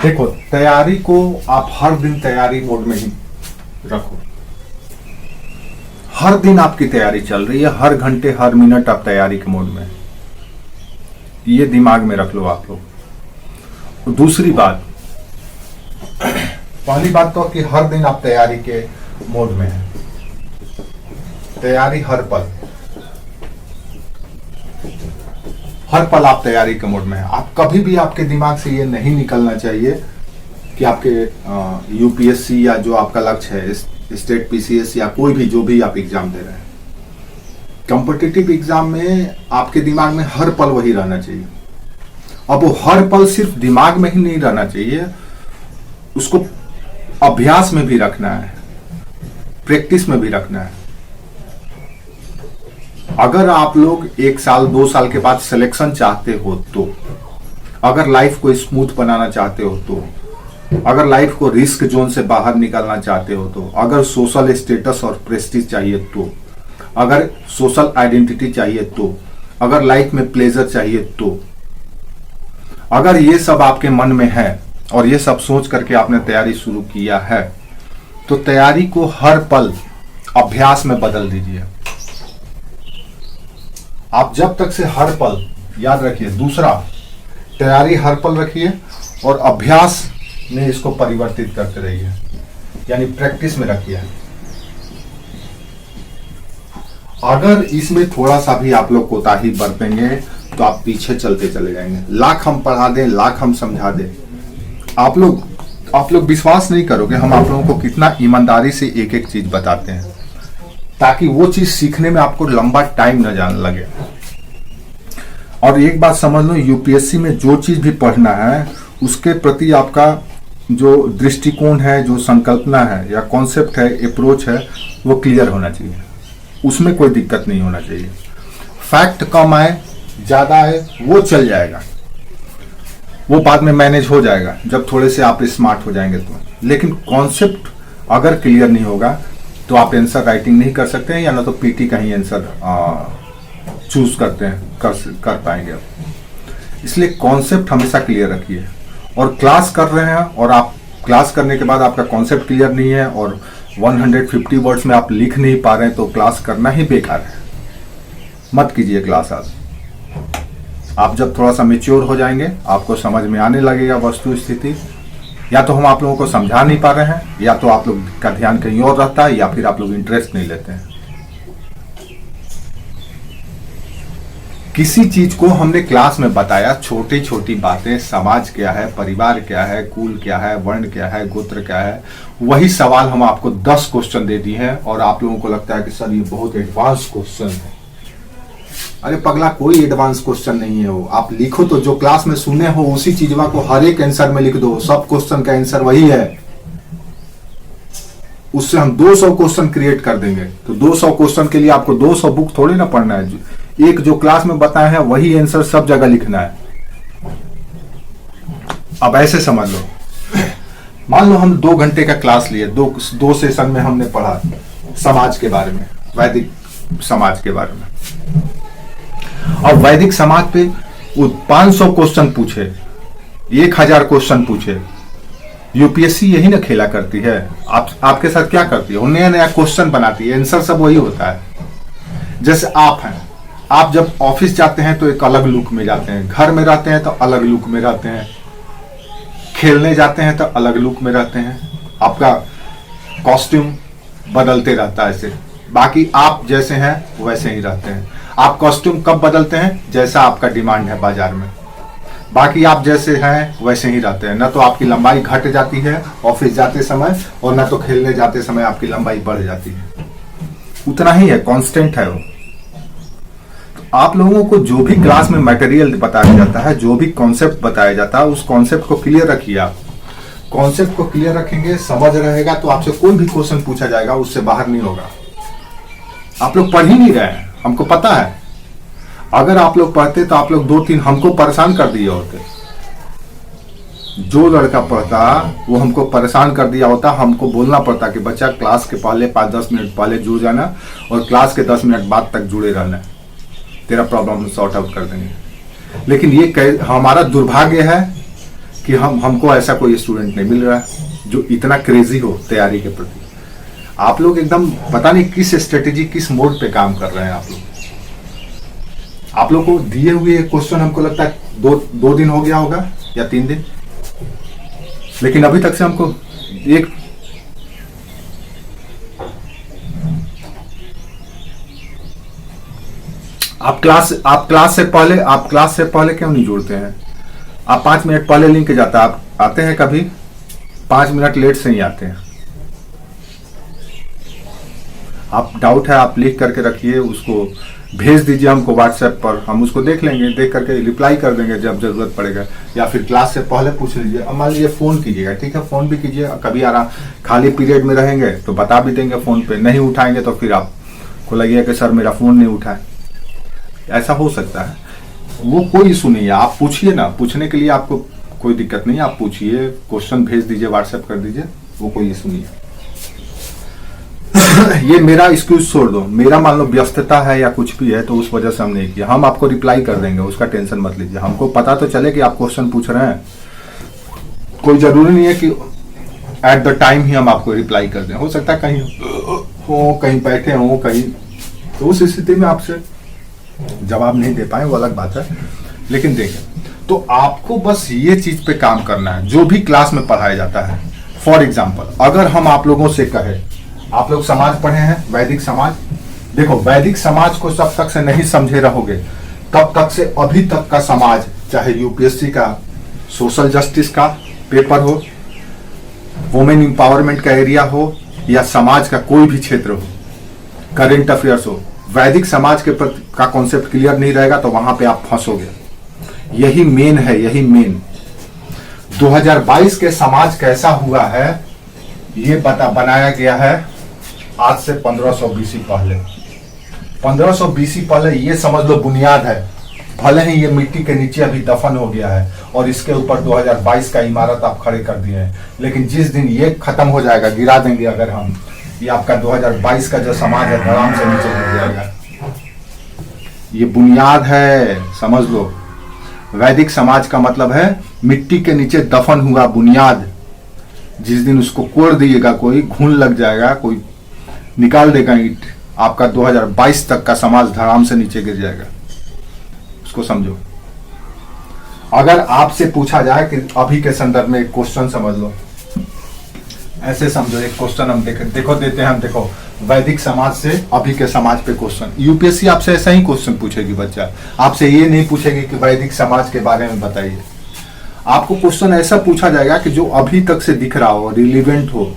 देखो, तैयारी को आप हर दिन तैयारी मोड में ही रखो। हर दिन आपकी तैयारी चल रही है, हर घंटे हर मिनट आप तैयारी के मोड में, ये दिमाग में रख लो आप लोग। और दूसरी बात, पहली बात तो कि हर दिन आप तैयारी के मोड में हैं, तैयारी हर पल आप तैयारी के मोड में है। आप कभी भी, आपके दिमाग से ये नहीं निकलना चाहिए कि आपके यूपीएससी या जो आपका लक्ष्य है, स्टेट पीसीएस या कोई भी जो भी आप एग्जाम दे रहे हैं, कॉम्पिटिटिव एग्जाम में आपके दिमाग में हर पल वही रहना चाहिए। अब वो हर पल सिर्फ दिमाग में ही नहीं रहना चाहिए, उसको अभ्यास में भी रखना है, प्रैक्टिस में भी रखना है। अगर आप लोग 1 साल 2 साल के बाद सिलेक्शन चाहते हो तो, अगर लाइफ को स्मूथ बनाना चाहते हो तो, अगर लाइफ को रिस्क जोन से बाहर निकालना चाहते हो तो, अगर सोशल स्टेटस और प्रेस्टीज चाहिए तो, अगर सोशल आइडेंटिटी चाहिए तो, अगर लाइफ में प्लेजर चाहिए तो, अगर ये सब आपके मन में है और ये सब सोच करके आपने तैयारी शुरू किया है, तो तैयारी को हर पल अभ्यास में बदल दीजिए। आप जब तक से हर पल, याद रखिए, दूसरा, तैयारी हर पल रखिए और अभ्यास में इसको परिवर्तित करते रहिए, यानी प्रैक्टिस में रखिए। अगर इसमें थोड़ा सा भी आप लोग कोताही बरतेंगे तो आप पीछे चलते चले जाएंगे। लाख हम पढ़ा दें, लाख हम समझा दें, आप लोग विश्वास नहीं करोगे हम आप लोगों को कितना ईमानदारी से एक एक चीज बताते हैं, ताकि वो चीज सीखने में आपको लंबा टाइम न जाने लगे। और एक बात समझ लो, यूपीएससी में जो चीज भी पढ़ना है उसके प्रति आपका जो दृष्टिकोण है, जो संकल्पना है या कॉन्सेप्ट है, अप्रोच है, वो क्लियर होना चाहिए। उसमें कोई दिक्कत नहीं होना चाहिए। फैक्ट कम आए ज्यादा आए वो चल जाएगा, वो बाद में मैनेज हो जाएगा जब थोड़े से आप स्मार्ट हो जाएंगे तो। लेकिन कॉन्सेप्ट अगर क्लियर नहीं होगा तो आप आंसर राइटिंग नहीं कर सकते हैं, या ना तो पीटी का ही आंसर चूज करते हैं कर पाएंगे। इसलिए कॉन्सेप्ट हमेशा क्लियर रखिए। और क्लास कर रहे हैं और आप क्लास करने के बाद आपका कॉन्सेप्ट क्लियर नहीं है और 150 वर्ड्स में आप लिख नहीं पा रहे हैं, तो क्लास करना ही बेकार है। मत कीजिए क्लास। आप जब थोड़ा सा मेच्योर हो जाएंगे, आपको समझ में आने लगेगा वस्तु स्थिति, या तो हम आप लोगों को समझा नहीं पा रहे हैं, या तो आप लोग का ध्यान कहीं और रहता है, या फिर आप लोग इंटरेस्ट नहीं लेते हैं। किसी चीज को हमने क्लास में बताया, छोटी छोटी बातें, समाज क्या है, परिवार क्या है, कुल क्या है, वर्ण क्या है, गोत्र क्या है, वही सवाल हम आपको 10 क्वेश्चन दे दिए हैं और आप लोगों को लगता है कि सर ये बहुत एडवांस क्वेश्चन है। अरे पगला, कोई एडवांस क्वेश्चन नहीं है वो। आप लिखो तो जो क्लास में सुने हो उसी चीजवा को हर एक आंसर में लिख दो, सब क्वेश्चन का आंसर वही है। उससे हम 200 क्वेश्चन क्रिएट कर देंगे। तो 200 क्वेश्चन के लिए आपको 200 बुक थोड़ी ना पढ़ना है। एक जो क्लास में बताया है वही आंसर सब जगह लिखना है। अब ऐसे समझ लो, मान लो हम 2 घंटे का क्लास लिए, दो सेशन में हमने पढ़ा समाज के बारे में, वैदिक समाज के बारे में। अब वैदिक समाज पे वो 500 क्वेश्चन पूछे, 1000 क्वेश्चन पूछे। यूपीएससी यही ना खेला करती है। आपके साथ क्या करती है, वो नया नया क्वेश्चन बनाती है, आंसर सब वही होता है। जैसे आप हैं, आप जब ऑफिस जाते हैं तो एक अलग लुक में जाते हैं, घर में रहते हैं तो अलग लुक में रहते हैं, खेलने जाते हैं तो अलग लुक में रहते हैं, आपका कॉस्ट्यूम बदलते रहता है। ऐसे बाकी आप जैसे हैं वैसे ही रहते हैं। आप कॉस्ट्यूम कब बदलते हैं, जैसा आपका डिमांड है बाजार में। बाकी आप जैसे हैं वैसे ही रहते हैं। न तो आपकी लंबाई घट जाती है ऑफिस जाते समय, और न तो खेलने जाते समय आपकी लंबाई बढ़ जाती है। उतना ही है, कांस्टेंट है वो। तो आप लोगों को जो भी क्लास में मटेरियल बताया जाता है, जो भी कॉन्सेप्ट बताया जाता है, उस कॉन्सेप्ट को क्लियर रखिए। आप कॉन्सेप्ट को क्लियर रखेंगे, समझ रहेगा, तो आपसे कोई भी क्वेश्चन पूछा जाएगा उससे बाहर नहीं होगा। आप लोग पढ़ ही नहीं रहे हैं, हमको पता है। अगर आप लोग पढ़ते तो आप लोग 2-3 हमको परेशान कर दिए होते। जो लड़का पढ़ता वो हमको परेशान कर दिया होता। हमको बोलना पड़ता कि बच्चा क्लास के पहले 5-10 मिनट पहले जुड़ जाना और क्लास के 10 मिनट बाद तक जुड़े रहना, तेरा प्रॉब्लम हम सॉर्ट आउट कर देंगे। लेकिन ये हमारा दुर्भाग्य है कि हमको ऐसा कोई स्टूडेंट नहीं मिल रहा है जो इतना क्रेजी हो तैयारी के प्रति। आप लोग एकदम पता नहीं किस स्ट्रेटेजी, किस मोड पे काम कर रहे हैं आप लोग। आप लोग को दिए हुए क्वेश्चन हमको लगता है दो दिन हो गया होगा या 3 दिन, लेकिन अभी तक से हमको एक आप क्लास से पहले क्यों नहीं जुड़ते हैं? आप 5 मिनट पहले लिंक जाता है, आप आते हैं कभी? 5 मिनट लेट से ही आते हैं। आप डाउट है आप लिख करके रखिए, उसको भेज दीजिए हमको व्हाट्सएप पर, हम उसको देख लेंगे, देख करके रिप्लाई कर देंगे जब जरूरत पड़ेगा। या फिर क्लास से पहले पूछ लीजिए। अब मान लीजिए फोन कीजिएगा, ठीक है, फोन भी कीजिए। कभी आराम खाली पीरियड में रहेंगे तो बता भी देंगे फोन पे, नहीं उठाएंगे तो फिर आपको लगेगा कि सर मेरा फोन नहीं उठा है, ऐसा हो सकता है। वो कोई इशू नहीं है, आप पूछिए ना, पूछने के लिए आपको कोई दिक्कत नहीं है, आप पूछिए, क्वेश्चन भेज दीजिए, व्हाट्सएप कर दीजिए, वो कोई इशू नहीं है। ये मेरा एक्सक्यूज छोड़ दो, मेरा मान लो व्यस्तता है या कुछ भी है तो उस वजह से हम नहीं किया। हम आपको रिप्लाई कर देंगे, उसका टेंशन मत लीजिए। हमको पता तो चले कि आप क्वेश्चन पूछ रहे हैं, कोई जरूरी नहीं है कि एट द टाइम ही हम आपको रिप्लाई कर दें। हो सकता है कहीं हो, कहीं बैठे हो, कहीं, तो उस स्थिति में आपसे जवाब नहीं दे पाए, वो अलग बात है। लेकिन देखें, तो आपको बस ये चीज पे काम करना है जो भी क्लास में पढ़ाया जाता है। फॉर एग्जाम्पल, अगर हम आप लोगों से कहें, आप लोग समाज पढ़े हैं, वैदिक समाज, देखो वैदिक समाज को जब तक से नहीं समझे रहोगे तब तक से अभी तक का समाज, चाहे यूपीएससी का सोशल जस्टिस का पेपर हो, वुमेन इंपावरमेंट का एरिया हो, या समाज का कोई भी क्षेत्र हो, करेंट अफेयर्स हो, वैदिक समाज के प्रति का कॉन्सेप्ट क्लियर नहीं रहेगा तो वहां पे आप फंसोगे। यही मेन है, यही मेन। 2022 के समाज कैसा हुआ है ये बनाया गया है आज से 1500 बीसी पहले। 1500 बीसी पहले ये समझ लो बुनियाद है। भले ही ये मिट्टी के नीचे अभी दफन हो गया है और इसके ऊपर 2022 का इमारत आप खड़े कर दिए हैं, लेकिन जिस दिन ये खत्म हो जाएगा, गिरा देंगे अगर हम, ये आपका 2022 का जो समाज है आराम से नीचे गिर जाएगा। ये बुनियाद है, समझ लो। वैदिक समाज का मतलब है मिट्टी के नीचे दफन हुआ बुनियाद। जिस दिन उसको कोड़ दिएगा, कोई घून लग जाएगा, कोई निकाल देगा ईंट, आपका 2022 तक का समाज धड़ाम से नीचे गिर जाएगा। उसको समझो। अगर आपसे पूछा जाए कि अभी के संदर्भ में एक क्वेश्चन समझ लो, ऐसे समझो, एक क्वेश्चन हम देते हैं हम, देखो वैदिक समाज से अभी के समाज पे क्वेश्चन, यूपीएससी आपसे ऐसा ही क्वेश्चन पूछेगी बच्चा, आपसे ये नहीं पूछेगी कि वैदिक समाज के बारे में बताइए। आपको क्वेश्चन ऐसा पूछा जाएगा कि जो अभी तक से दिख रहा हो, रिलीवेंट हो।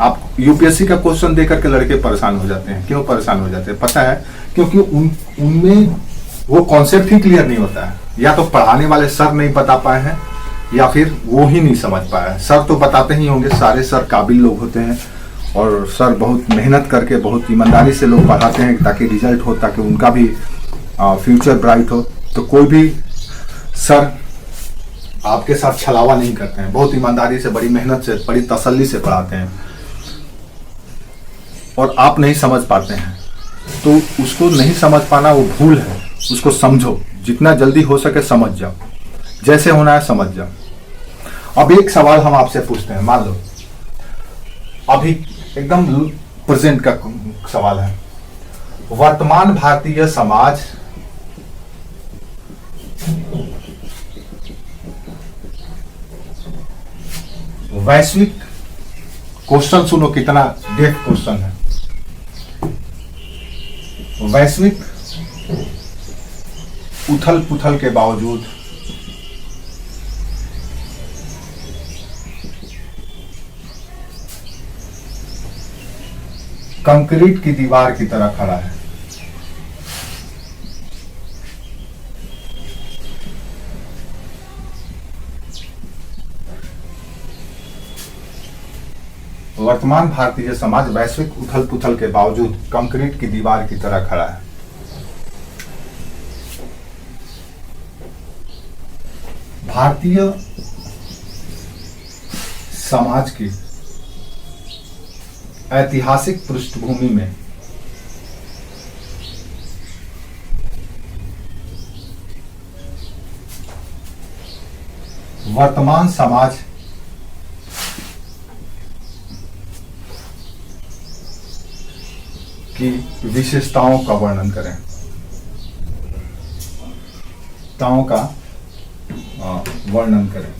आप यूपीएससी का क्वेश्चन देकर के लड़के परेशान हो जाते हैं। क्यों परेशान हो जाते हैं पता है? क्योंकि उनमें वो कॉन्सेप्ट ही क्लियर नहीं होता है। या तो पढ़ाने वाले सर नहीं बता पाए हैं या फिर वो ही नहीं समझ पाया। सर तो बताते ही होंगे, सारे सर काबिल लोग होते हैं और सर बहुत मेहनत करके, बहुत ईमानदारी से लोग पढ़ाते हैं ताकि रिजल्ट हो, ताकि उनका भी फ्यूचर ब्राइट हो। तो कोई भी सर आपके साथ छलावा नहीं करते हैं, बहुत ईमानदारी से, बड़ी मेहनत से, बड़ी तसल्ली से पढ़ाते हैं और आप नहीं समझ पाते हैं। तो उसको नहीं समझ पाना वो भूल है, उसको समझो, जितना जल्दी हो सके समझ जाओ, जैसे होना है समझ जाओ। अब एक सवाल हम आपसे पूछते हैं, मान लो अभी एकदम प्रेजेंट का सवाल है, वर्तमान भारतीय समाज वैश्विक, क्वेश्चन सुनो कितना डेफ क्वेश्चन है, वैश्विक उथल पुथल के बावजूद कंक्रीट की दीवार की तरह खड़ा है। वर्तमान भारतीय समाज वैश्विक उथल पुथल के बावजूद कंक्रीट की दीवार की तरह खड़ा है। भारतीय समाज की ऐतिहासिक पृष्ठभूमि में वर्तमान समाज की विशेषताओं का वर्णन करें। ताओं का वर्णन करें।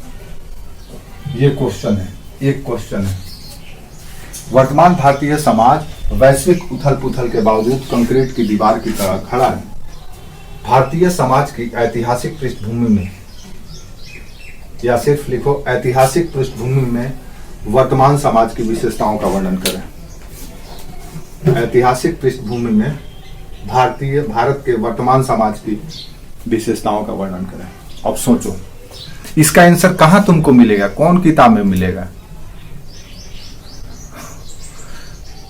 ये क्वेश्चन है, एक क्वेश्चन है। वर्तमान भारतीय समाज वैश्विक उथल पुथल के बावजूद कंक्रीट की दीवार की तरह खड़ा है। भारतीय समाज की ऐतिहासिक पृष्ठभूमि में, या सिर्फ लिखो ऐतिहासिक पृष्ठभूमि में वर्तमान समाज की विशेषताओं का वर्णन करें। ऐतिहासिक पृष्ठभूमि में भारत के वर्तमान समाज की विशेषताओं का वर्णन करें। अब सोचो इसका आंसर कहां तुमको मिलेगा, कौन किताब में मिलेगा?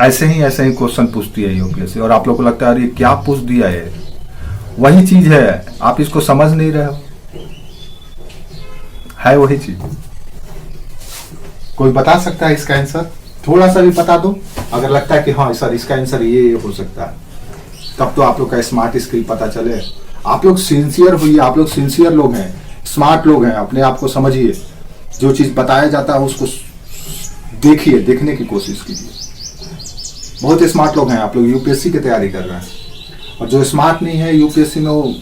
ऐसे ही क्वेश्चन पूछती है यूपीएससी और आप लोग को लगता है अरे क्या पूछ दिया है। वही चीज है, आप इसको समझ नहीं रहे हो, है वही चीज। कोई बता सकता है इसका आंसर? थोड़ा सा भी बता दो। अगर लगता है कि हाँ सर इसका आंसर ये हो सकता है, तब तो आप लोग का स्मार्ट स्किल पता चले। आप लोग सिंसियर हुई, आप लोग सिंसियर लोग हैं, स्मार्ट लोग हैं, अपने आप को समझिए। जो चीज बताया जाता है उसको देखिए, देखने की कोशिश कीजिए। बहुत स्मार्ट लोग हैं आप लोग, यूपीएससी की तैयारी कर रहे हैं। और जो स्मार्ट नहीं है यूपीएससी में वो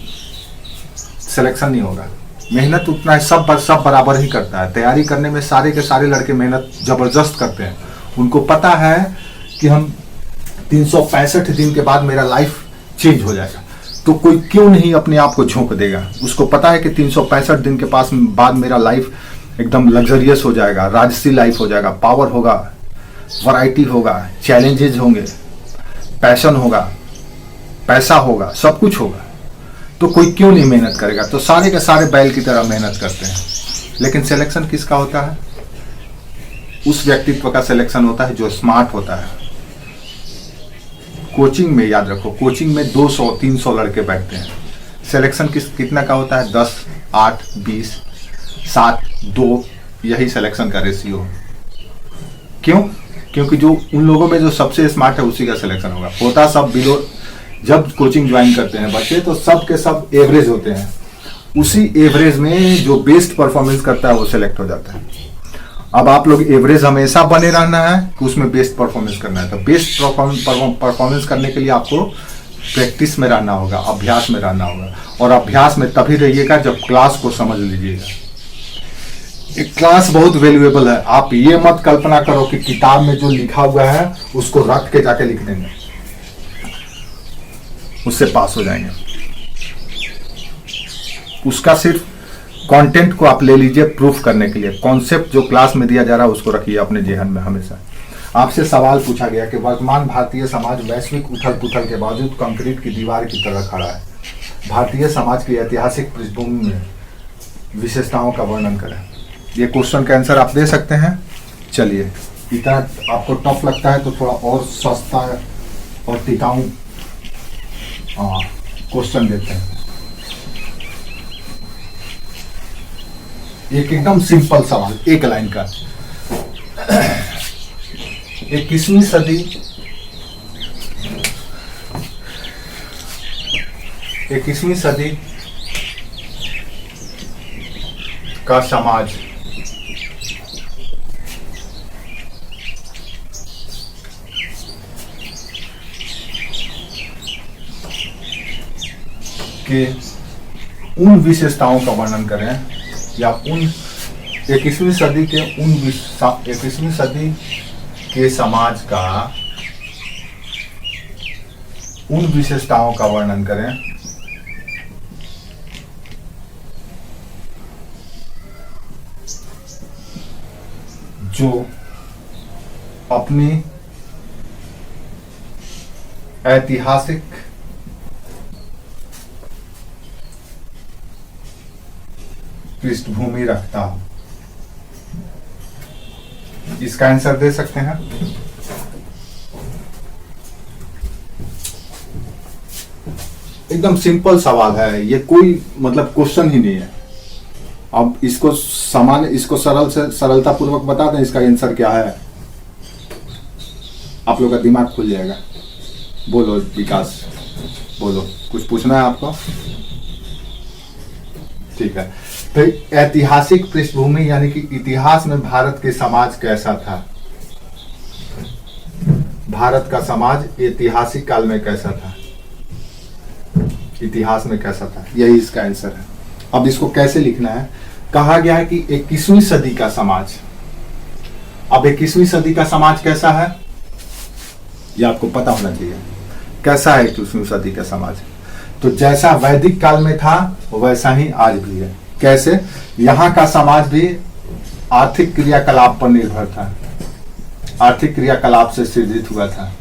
सिलेक्शन नहीं होगा। मेहनत उतना है, सब बराबर ही करता है। तैयारी करने में सारे के सारे लड़के मेहनत जबरदस्त करते हैं। उनको पता है कि हम 365 दिन के बाद मेरा लाइफ चेंज हो जाएगा, तो कोई क्यों नहीं अपने आप को झोंक देगा। उसको पता है कि 365 दिन के बाद मेरा लाइफ एकदम लग्जरियस हो जाएगा, राजसी लाइफ हो जाएगा, पावर होगा, वैरायटी होगा, चैलेंजेस होंगे, पैशन होगा, पैसा होगा, सब कुछ होगा। तो कोई क्यों नहीं मेहनत करेगा। तो सारे के सारे बैल की तरह मेहनत करते हैं। लेकिन सिलेक्शन किसका होता है? उस व्यक्तित्व का सिलेक्शन होता है जो स्मार्ट होता है। कोचिंग में याद रखो, कोचिंग में 200-300 लड़के बैठते हैं। सिलेक्शन कितना का होता है? 10, 8, 20, 7, 2, यही सिलेक्शन का रेशियो। क्यों? क्योंकि जो उन लोगों में जो सबसे स्मार्ट है उसी का सिलेक्शन होगा। होता सब बिलो, जब कोचिंग ज्वाइन करते हैं बच्चे तो सब के सब एवरेज होते हैं। उसी एवरेज में जो बेस्ट परफॉर्मेंस करता है वो सिलेक्ट हो जाता है। अब आप लोग एवरेज हमेशा बने रहना है कि उसमें बेस्ट परफॉर्मेंस करना है। तो बेस्ट परफॉर्मेंस करने के लिए आपको प्रैक्टिस में रहना होगा, अभ्यास में रहना होगा। और अभ्यास में तभी रहिएगा जब क्लास को समझ लीजिएगा। एक क्लास बहुत वैल्यूएबल है। आप ये मत कल्पना करो कि किताब में जो लिखा हुआ है उसको रट के जाके लिख देंगे, उससे पास हो जाएंगे। उसका सिर्फ कंटेंट को आप ले लीजिए प्रूफ करने के लिए। कॉन्सेप्ट जो क्लास में दिया जा रहा है उसको रखिए अपने जेहन में हमेशा। आपसे सवाल पूछा गया कि वर्तमान भारतीय समाज वैश्विक उथल पुथल के बावजूद कंक्रीट की दीवार की तरह खड़ा है। भारतीय समाज की ऐतिहासिक पृष्ठभूमि में विशेषताओं का वर्णन करें। ये क्वेश्चन का आंसर आप दे सकते हैं। चलिए, इतना आपको टफ लगता है तो थोड़ा और सस्ता और टिकाऊ क्वेश्चन देते हैं। एक एकदम सिंपल सवाल, एक लाइन का। 21वीं सदी का समाज के उन विशेषताओं का वर्णन करें, या उन 21वीं सदी के 21वीं सदी के समाज का उन विशेषताओं का वर्णन करें जो अपनी ऐतिहासिक पृष्ठभूमि रखता हो। इसका आंसर दे सकते हैं। एकदम सिंपल सवाल है ये, कोई मतलब क्वेश्चन ही नहीं है। अब इसको सामान्य, इसको सरलता पूर्वक बता दें इसका आंसर क्या है, आप लोग का दिमाग खुल जाएगा। बोलो विकास, बोलो, कुछ पूछना है आपको? ठीक है, तो ऐतिहासिक पृष्ठभूमि यानी कि इतिहास में भारत के समाज कैसा था, भारत का समाज ऐतिहासिक काल में कैसा था, इतिहास में कैसा था, यही इसका आंसर है। अब इसको कैसे लिखना है, कहा गया है कि 21वीं सदी का समाज। अब 21वीं सदी का समाज कैसा है, यह आपको पता होना चाहिए। कैसा है 21वीं सदी का समाज? तो जैसा वैदिक काल में था वैसा ही आज भी है। कैसे? यहाँ का समाज भी आर्थिक क्रियाकलाप पर निर्भर था, आर्थिक क्रियाकलाप से सृजित हुआ था।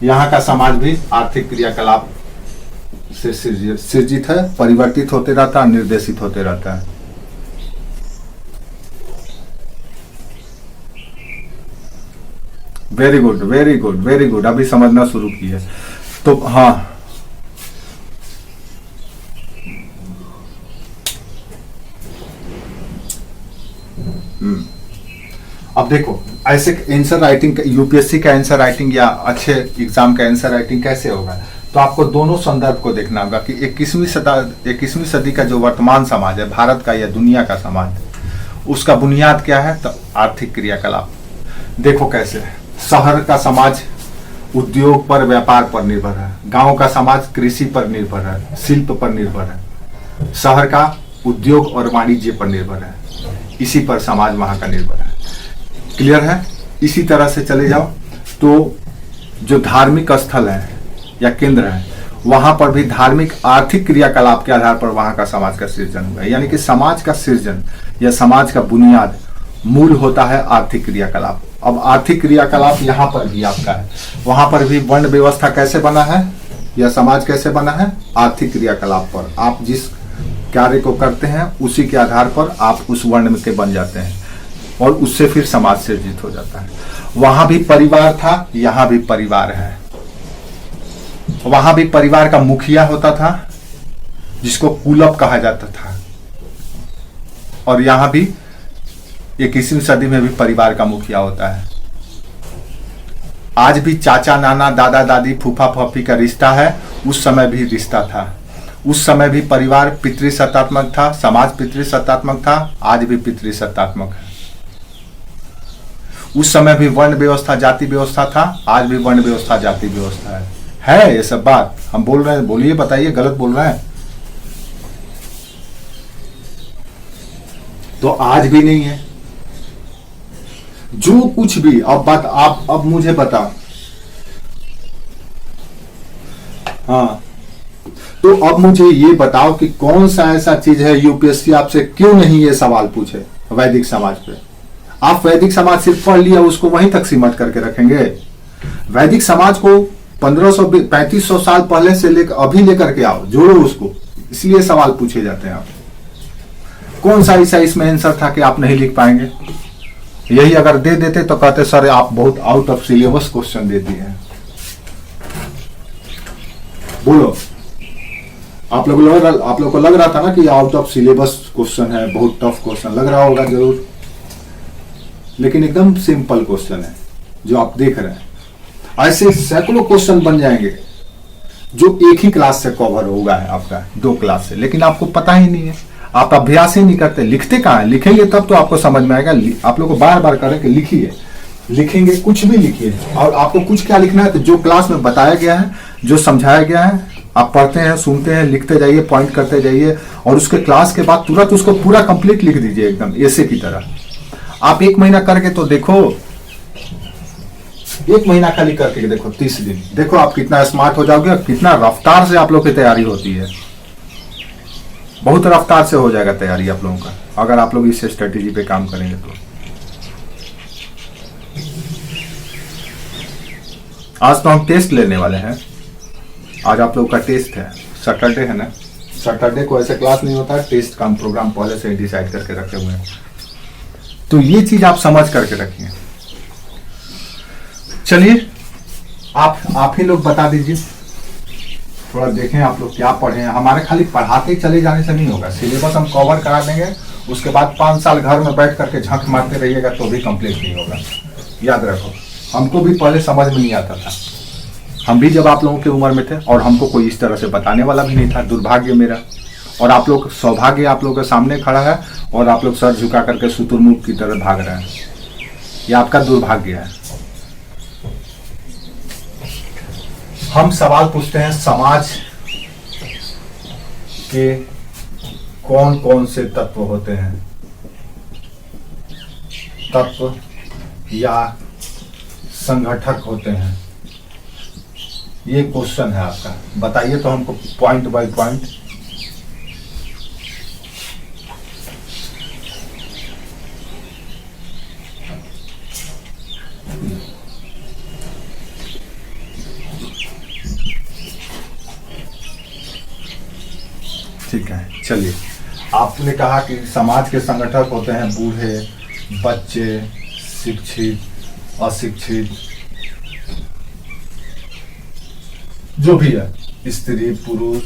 यहाँ का समाज भी आर्थिक क्रियाकलाप से सृजित है, परिवर्तित होते रहता है, निर्देशित होते रहता है। Very good, very good, very good, अभी समझना शुरू किए। तो हाँ, अब देखो ऐसे आंसर राइटिंग, यूपीएससी का आंसर राइटिंग या अच्छे एग्जाम का आंसर राइटिंग कैसे होगा, तो आपको दोनों संदर्भ को देखना होगा कि 21वीं सदी का जो वर्तमान समाज है, भारत का या दुनिया का समाज, उसका बुनियाद क्या है? तो आर्थिक क्रियाकलाप। देखो कैसे है, शहर का समाज उद्योग पर, व्यापार पर निर्भर है, गांव का समाज कृषि पर निर्भर है, शिल्प पर निर्भर है, शहर का उद्योग और वाणिज्य पर निर्भर है, इसी पर समाज वहां का निर्भर है। क्लियर है? इसी तरह से चले जाओ तो जो धार्मिक स्थल है या केंद्र है, वहां पर भी धार्मिक आर्थिक क्रियाकलाप के आधार पर वहां का समाज का सृजन हुआ है। यानी कि समाज का सृजन या समाज का बुनियाद मूल होता है आर्थिक क्रियाकलाप। अब आर्थिक क्रियाकलाप यहाँ पर भी आपका है, वहां पर भी वर्ण व्यवस्था कैसे बना है या समाज कैसे बना है? आर्थिक क्रियाकलाप पर। आप जिस कार्य को करते हैं उसी के आधार पर आप उस वर्ण के बन जाते हैं और उससे फिर समाज सृजित हो जाता है। वहां भी परिवार था, यहां भी परिवार है। वहां भी परिवार का मुखिया होता था जिसको कुलप कहा जाता था, और यहां भी 21वीं सदी में भी परिवार का मुखिया होता है। आज भी चाचा नाना दादा दादी फूफा फूफी का रिश्ता है, उस समय भी रिश्ता था। उस समय भी परिवार पितृसत्तात्मक था, समाज पितृसत्तात्मक था, आज भी पितृसत्तात्मक है। उस समय भी वर्ण व्यवस्था जाति व्यवस्था था, आज भी वर्ण व्यवस्था जाति व्यवस्था है ये सब बात हम बोल रहे हैं। बोलिए, बताइए, गलत बोल रहे हैं तो आज भी नहीं है। जो कुछ भी अब बात आप अब मुझे बताओ, हाँ, तो अब मुझे ये बताओ कि कौन सा ऐसा चीज है यूपीएससी आपसे क्यों नहीं ये सवाल पूछे वैदिक समाज पे। आप वैदिक समाज सिर्फ पढ़ लिया, उसको वहीं तक सीमित करके रखेंगे। वैदिक समाज को 1500-3500 साल पहले से लेकर अभी लेकर के आओ, जोड़ो उसको, इसलिए सवाल पूछे जाते हैं। आप कौन सा ऐसा इसमें आंसर था कि आप नहीं लिख पाएंगे? यही अगर दे देते तो कहते सर आप बहुत आउट ऑफ सिलेबस क्वेश्चन दे दिए हैं। बोलो, आप लोग को लग रहा था ना कि आउट ऑफ सिलेबस क्वेश्चन है, बहुत टफ क्वेश्चन लग रहा होगा जरूर, लेकिन एकदम सिंपल क्वेश्चन है जो आप देख रहे हैं। ऐसे सैकड़ों क्वेश्चन बन जाएंगे जो एक ही क्लास से कवर होगा है आपका, 2 क्लास से, लेकिन आपको पता ही नहीं है, आप अभ्यास ही नहीं करते। लिखते कहाँ है? लिखेंगे तब तो आपको समझ में आएगा। आप लोग को बार बार करें कि लिखिए, लिखेंगे कुछ भी लिखिए। और आपको कुछ क्या लिखना है, तो जो क्लास में बताया गया है, जो समझाया गया है, आप पढ़ते हैं, सुनते हैं, लिखते जाइए, पॉइंट करते जाइए, और उसके क्लास के बाद तुरंत उसको पूरा कंप्लीट लिख दीजिए, एकदम ऐसे की तरह। आप 1 महीना करके तो देखो, 1 महीना खाली करके देखो, 30 दिन देखो आप कितना स्मार्ट हो जाओगे और कितना रफ्तार से आप लोग की तैयारी होती है। बहुत रफ्तार से हो जाएगा तैयारी आप लोगों का, अगर आप लोग इस स्ट्रेटेजी पे काम करेंगे तो। आज तो हम टेस्ट लेने वाले हैं, आज आप लोग का टेस्ट है, सैटरडे है ना। सैटरडे को ऐसे क्लास नहीं होता है, टेस्ट का प्रोग्राम पहले से डिसाइड करके रखे हुए हैं। तो ये चीज आप समझ करके रखिए। चलिए आप ही लोग बता दीजिए, थोड़ा देखें आप लोग क्या पढ़े हैं। हमारे खाली पढ़ाते ही चले जाने से नहीं होगा, सिलेबस हम कवर करा देंगे, उसके बाद 5 साल घर में बैठ करके झंक मारते रहिएगा तो भी कंप्लीट नहीं होगा। याद रखो, हमको भी पहले समझ में नहीं आता था, हम भी जब आप लोगों की उम्र में थे, और हमको कोई इस तरह से बताने वाला भी नहीं था, दुर्भाग्य मेरा। और आप लोग सौभाग्य आप लोग के सामने खड़ा है और आप लोग सर झुका करके शुतुरमुर्ग की तरह भाग रहे हैं। ये आपका दुर्भाग्य है। हम सवाल पूछते हैं, समाज के कौन कौन से तत्व होते हैं? तत्व या संगठक होते हैं? ये क्वेश्चन है आपका। बताइए तो हमको पॉइंट बाय पॉइंट। ठीक है, चलिए। आपने कहा कि समाज के संगठक होते हैं बूढ़े, बच्चे, शिक्षित, अशिक्षित, जो भी है, स्त्री पुरुष।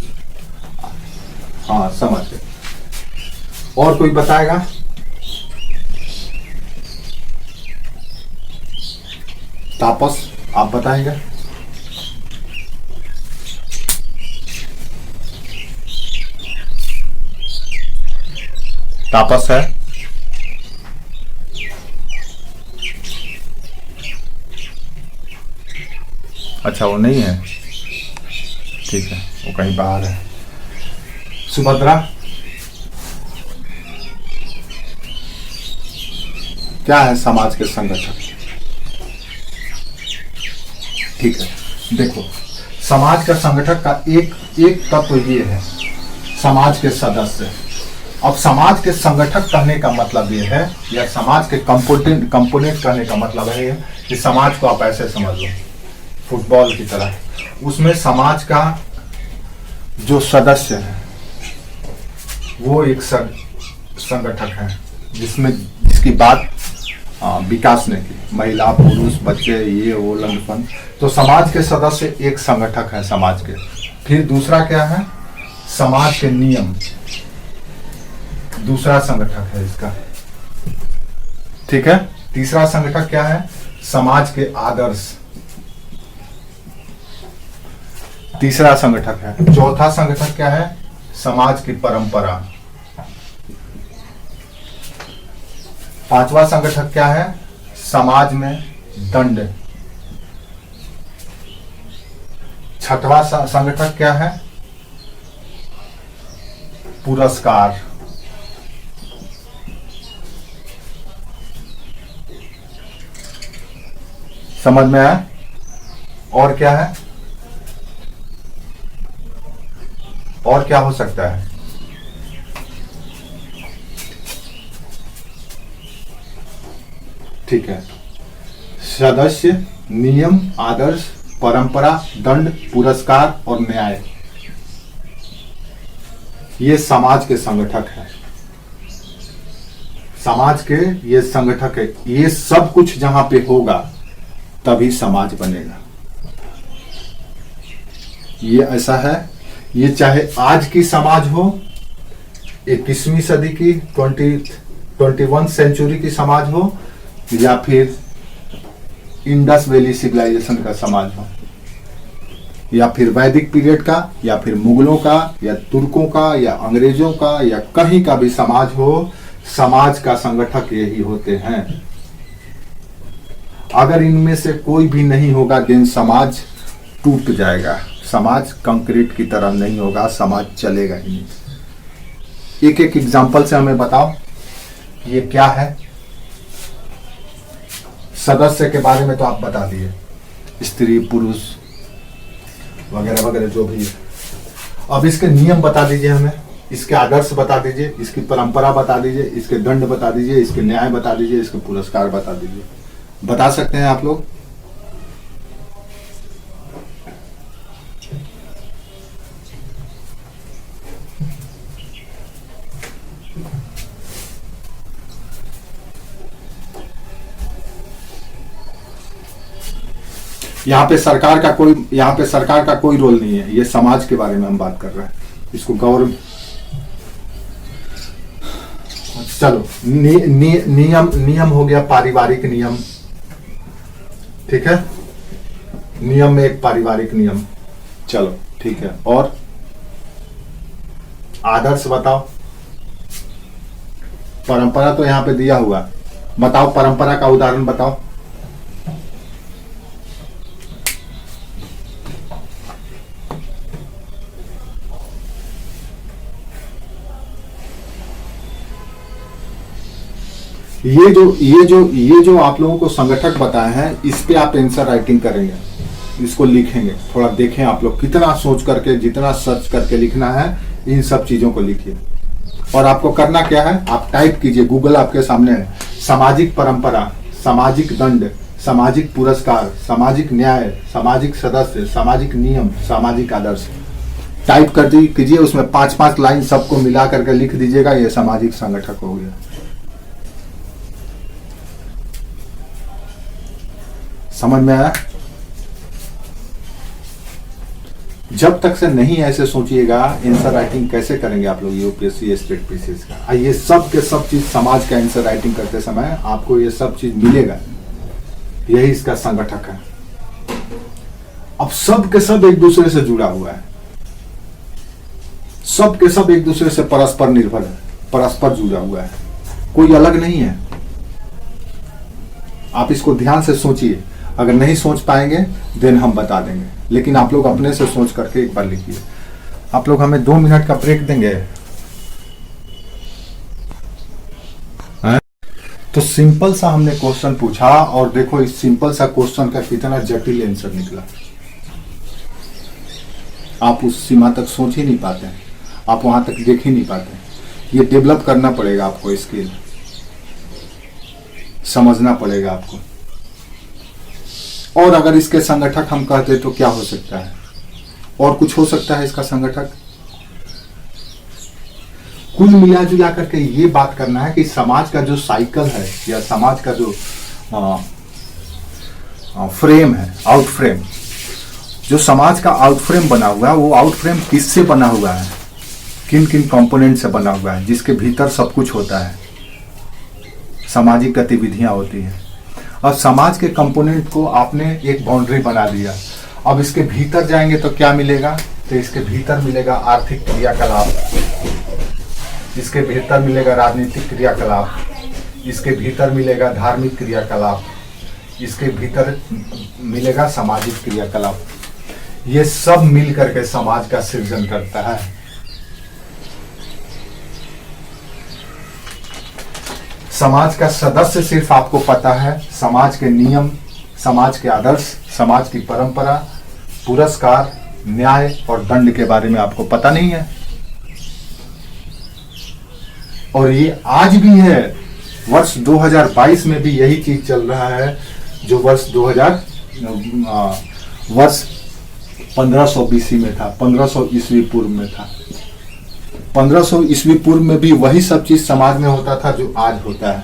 हाँ, समझ गए। और कोई बताएगा? तापस, आप बताएंगे? तापस है? अच्छा, वो नहीं है। ठीक है, वो कहीं बाहर है। सुभद्रा, क्या है समाज के संगठक? ठीक है, देखो, समाज का संगठक का एक तत्व ये है, समाज के सदस्य। अब समाज के संगठक कहने का मतलब ये है, या समाज के कंपोनेंट कहने का मतलब है कि समाज को आप ऐसे समझ लो, फुटबॉल की तरह। उसमें समाज का जो सदस्य है वो एक संगठक है, जिसकी बात विकास ने की। महिला, पुरुष, बच्चे, ये वो लंबन। तो समाज के सदस्य एक संगठक है समाज के। फिर दूसरा क्या है? समाज के नियम, दूसरा संगठक है इसका। ठीक है। तीसरा संगठक क्या है? समाज के आदर्श, तीसरा संगठक है। चौथा संगठक क्या है? समाज की परंपरा। पांचवा संगठक क्या है? समाज में दंड। छठवां संगठक क्या है? पुरस्कार। समझ में आया? और क्या है? और क्या हो सकता है? ठीक है। सदस्य, नियम, आदर्श, परंपरा, दंड, पुरस्कार और न्याय, ये समाज के संगठक है। समाज के ये संगठक है। ये सब कुछ जहां पे होगा तभी समाज बनेगा। ये ऐसा है। ये चाहे आज की समाज हो, 21वीं सदी की 21 सेंचुरी की समाज हो, या फिर इंडस वैली सिविलाइजेशन का समाज हो, या फिर वैदिक पीरियड का, या फिर मुगलों का, या तुर्कों का, या अंग्रेजों का, या कहीं का भी समाज हो, समाज का संगठक यही होते हैं। अगर इनमें से कोई भी नहीं होगा देन समाज टूट जाएगा। समाज कंक्रीट की तरह नहीं होगा, समाज चलेगा ही नहीं। एक एक एग्जांपल से हमें बताओ ये क्या है। सदस्य के बारे में तो आप बता दिए, स्त्री पुरुष वगैरह वगैरह जो भी है। अब इसके नियम बता दीजिए हमें, इसके आदर्श बता दीजिए, इसकी परंपरा बता दीजिए, इसके दंड बता दीजिए, इसके न्याय बता दीजिए, इसके पुरस्कार बता दीजिए। बता सकते हैं आप लोग? यहाँ पे सरकार का कोई रोल नहीं है। ये समाज के बारे में हम बात कर रहे हैं। इसको गवर्नमेंट, चलो नियम हो गया, पारिवारिक नियम। ठीक है, नियम में एक पारिवारिक नियम। चलो ठीक है। और आदर्श बताओ, परंपरा तो यहां पे दिया हुआ, बताओ परंपरा का उदाहरण बताओ। ये जो आप लोगों को संगठक बताए हैं, इस पे आप आंसर राइटिंग करेंगे, इसको लिखेंगे। थोड़ा देखें आप लोग कितना सोच करके, जितना सर्च करके लिखना है, इन सब चीजों को लिखिए। और आपको करना क्या है, आप टाइप कीजिए, गूगल आपके सामने है, सामाजिक परंपरा, सामाजिक दंड, सामाजिक पुरस्कार, सामाजिक न्याय, सामाजिक सदस्य, सामाजिक नियम, सामाजिक आदर्श। टाइप कर कीजिए, उसमें 5-5 लाइन सबको मिला करके लिख दीजिएगा, ये सामाजिक संगठक हो गया। समझ में आया? जब तक से नहीं ऐसे सोचिएगा आंसर राइटिंग कैसे करेंगे आप लोग यूपीएससी स्टेट पीसीएस का। ये सब के सब चीज समाज का आंसर राइटिंग करते समय आपको ये सब चीज मिलेगा, यही इसका संगठक है। अब सब के सब एक दूसरे से जुड़ा हुआ है, सब के सब एक दूसरे से परस्पर निर्भर है, परस्पर जुड़ा हुआ है, कोई अलग नहीं है। आप इसको ध्यान से सोचिए, अगर नहीं सोच पाएंगे देन हम बता देंगे, लेकिन आप लोग अपने से सोच करके एक बार लिखिए। आप लोग हमें 2 मिनट का ब्रेक देंगे? तो सिंपल सा हमने क्वेश्चन पूछा और देखो इस सिंपल सा क्वेश्चन का कितना जटिल आंसर निकला। आप उस सीमा तक सोच ही नहीं पाते हैं, आप वहां तक देख ही नहीं पाते। ये डेवलप करना पड़ेगा आपको, स्किल समझना पड़ेगा आपको। और अगर इसके संगठक हम कहते तो क्या हो सकता है, और कुछ हो सकता है इसका संगठक। कुल मिला जुला करके ये बात करना है कि समाज का जो साइकिल है या समाज का जो फ्रेम है, आउट फ्रेम, जो समाज का आउट फ्रेम बना हुआ है, वो आउट फ्रेम किससे बना हुआ है, किन किन कंपोनेंट से बना हुआ है, जिसके भीतर सब कुछ होता है, सामाजिक गतिविधियां होती हैं। और समाज के कंपोनेंट को आपने एक बाउंड्री बना दिया। अब इसके भीतर जाएंगे तो क्या मिलेगा, तो इसके भीतर मिलेगा आर्थिक क्रियाकलाप, इसके भीतर मिलेगा राजनीतिक क्रियाकलाप, इसके भीतर मिलेगा धार्मिक क्रियाकलाप, इसके भीतर मिलेगा सामाजिक क्रियाकलाप। ये सब मिल करके समाज का सृजन करता है। समाज का सदस्य सिर्फ आपको पता है, समाज के नियम, समाज के आदर्श, समाज की परंपरा, पुरस्कार, न्याय और दंड के बारे में आपको पता नहीं है। और ये आज भी है, वर्ष 2022 में भी यही चीज चल रहा है जो वर्ष 1500 BC में था, 1500 ईस्वी पूर्व में था। 1500 ईस्वी पूर्व में भी वही सब चीज समाज में होता था जो आज होता है।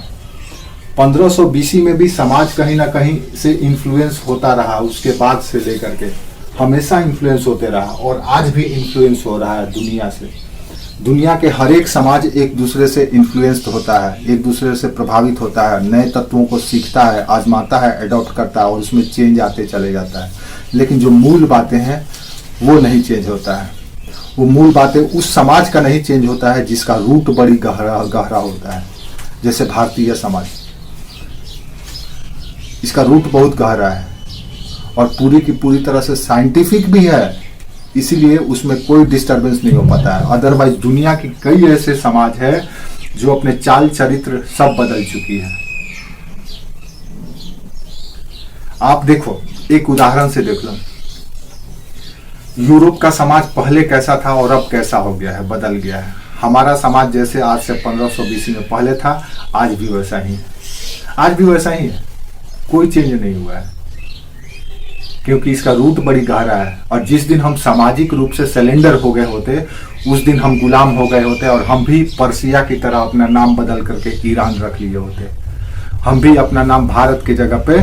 1500 BC में भी समाज कहीं ना कहीं से इन्फ्लुएंस होता रहा, उसके बाद से लेकर के हमेशा इन्फ्लुएंस होते रहा, और आज भी इन्फ्लुएंस हो रहा है दुनिया से। दुनिया के हर एक समाज एक दूसरे से इन्फ्लुएंस्ड होता है, एक दूसरे से प्रभावित होता है, नए तत्वों को सीखता है, आजमाता है, एडॉप्ट करता है और उसमें चेंज आते चले जाता है। लेकिन जो मूल बातें हैं वो नहीं चेंज होता है। वो मूल बातें उस समाज का नहीं चेंज होता है जिसका रूट बड़ी गहरा होता है। जैसे भारतीय समाज, इसका रूट बहुत गहरा है और पूरी की पूरी तरह से साइंटिफिक भी है, इसीलिए उसमें कोई डिस्टरबेंस नहीं हो पाता है। अदरवाइज दुनिया की कई ऐसे समाज है जो अपने चाल चरित्र सब बदल चुकी है। आप देखो, एक उदाहरण से देख लो, यूरोप का समाज पहले कैसा था और अब कैसा हो गया है, बदल गया है। हमारा समाज जैसे आज से 1500 BC में पहले था, आज भी वैसा ही है, आज भी वैसा ही है, कोई चेंज नहीं हुआ है, क्योंकि इसका रूट बड़ी गहरा है। और जिस दिन हम सामाजिक रूप से सिलेंडर हो गए होते, उस दिन हम गुलाम हो गए होते और हम भी पर्सिया की तरह अपना नाम बदल करके ईरान रख लिए होते, हम भी अपना नाम भारत की जगह पे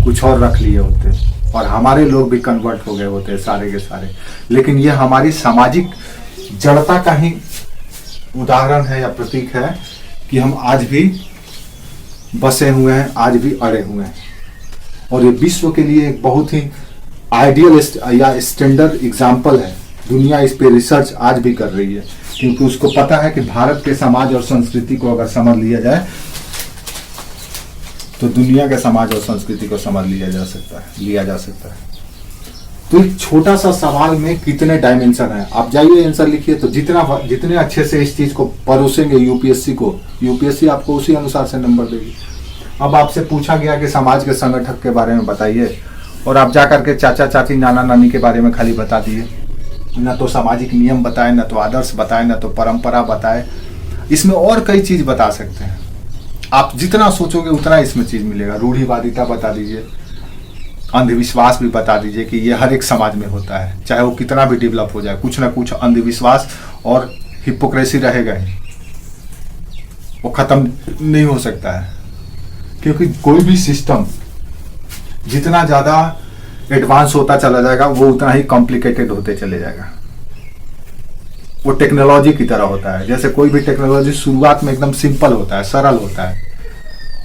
कुछ और रख लिए होते और हमारे लोग भी कन्वर्ट हो गए होते सारे के सारे। लेकिन ये हमारी सामाजिक जड़ता का ही उदाहरण है या प्रतीक है कि हम आज भी बसे हुए हैं, आज भी अड़े हुए हैं। और ये विश्व के लिए एक बहुत ही आइडियल या स्टैंडर्ड एग्जाम्पल है। दुनिया इस पे रिसर्च आज भी कर रही है क्योंकि उसको पता है कि भारत के समाज और संस्कृति को अगर समझ लिया जाए तो दुनिया के समाज और संस्कृति को समझ लिया जा सकता है। तो एक छोटा सा सवाल में कितने डायमेंशन है, आप जाइए आंसर लिखिए। तो जितने अच्छे से इस चीज को परोसेंगे यूपीएससी आपको उसी अनुसार से नंबर देगी। अब आपसे पूछा गया कि समाज के संगठक के बारे में बताइए, और आप जा करके चाचा चाची नाना नानी के बारे में खाली बता दिए, न तो सामाजिक नियम बताए, न तो आदर्श बताए, न तो परंपरा बताए। इसमें और कई चीज बता सकते हैं, आप जितना सोचोगे उतना इसमें चीज मिलेगा। रूढ़िवादिता बता दीजिए, अंधविश्वास भी बता दीजिए कि ये हर एक समाज में होता है, चाहे वो कितना भी डेवलप हो जाए, कुछ ना कुछ अंधविश्वास और हिपोक्रेसी रहेगा ही, वो खत्म नहीं हो सकता है। क्योंकि कोई भी सिस्टम जितना ज्यादा एडवांस होता चला जाएगा वो उतना ही कॉम्प्लिकेटेड होते चले जाएगा। वो टेक्नोलॉजी की तरह होता है, जैसे कोई भी टेक्नोलॉजी शुरुआत में एकदम सिंपल होता है, सरल होता है,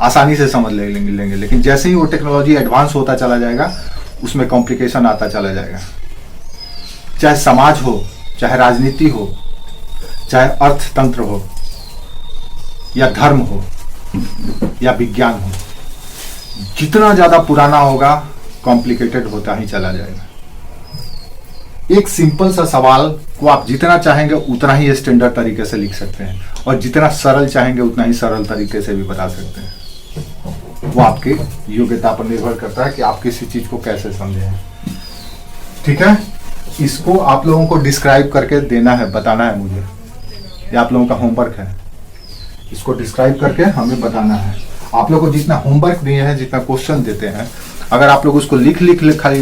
आसानी से समझ लेंगे, लेकिन जैसे ही वो टेक्नोलॉजी एडवांस होता चला जाएगा उसमें कॉम्प्लिकेशन आता चला जाएगा। चाहे समाज हो, चाहे राजनीति हो, चाहे अर्थतंत्र हो, या धर्म हो, या विज्ञान हो, जितना ज्यादा पुराना होगा कॉम्प्लिकेटेड होता ही चला जाएगा। एक सिंपल सा सवाल को आप जितना चाहेंगे उतना ही स्टैंडर्ड तरीके से लिख सकते हैं, और जितना सरल चाहेंगे उतना ही सरल तरीके से भी बता सकते हैं। वो आपकी योग्यता पर निर्भर करता है कि आप किसी चीज को कैसे समझे हैं। ठीक है, इसको आप लोगों को डिस्क्राइब करके देना है, बताना है मुझे, ये आप लोगों का होमवर्क है। इसको डिस्क्राइब करके हमें बताना है। आप लोगों को जितना होमवर्क दिए हैं, जितना क्वेश्चन देते हैं, अगर आप लोग उसको लिख खाली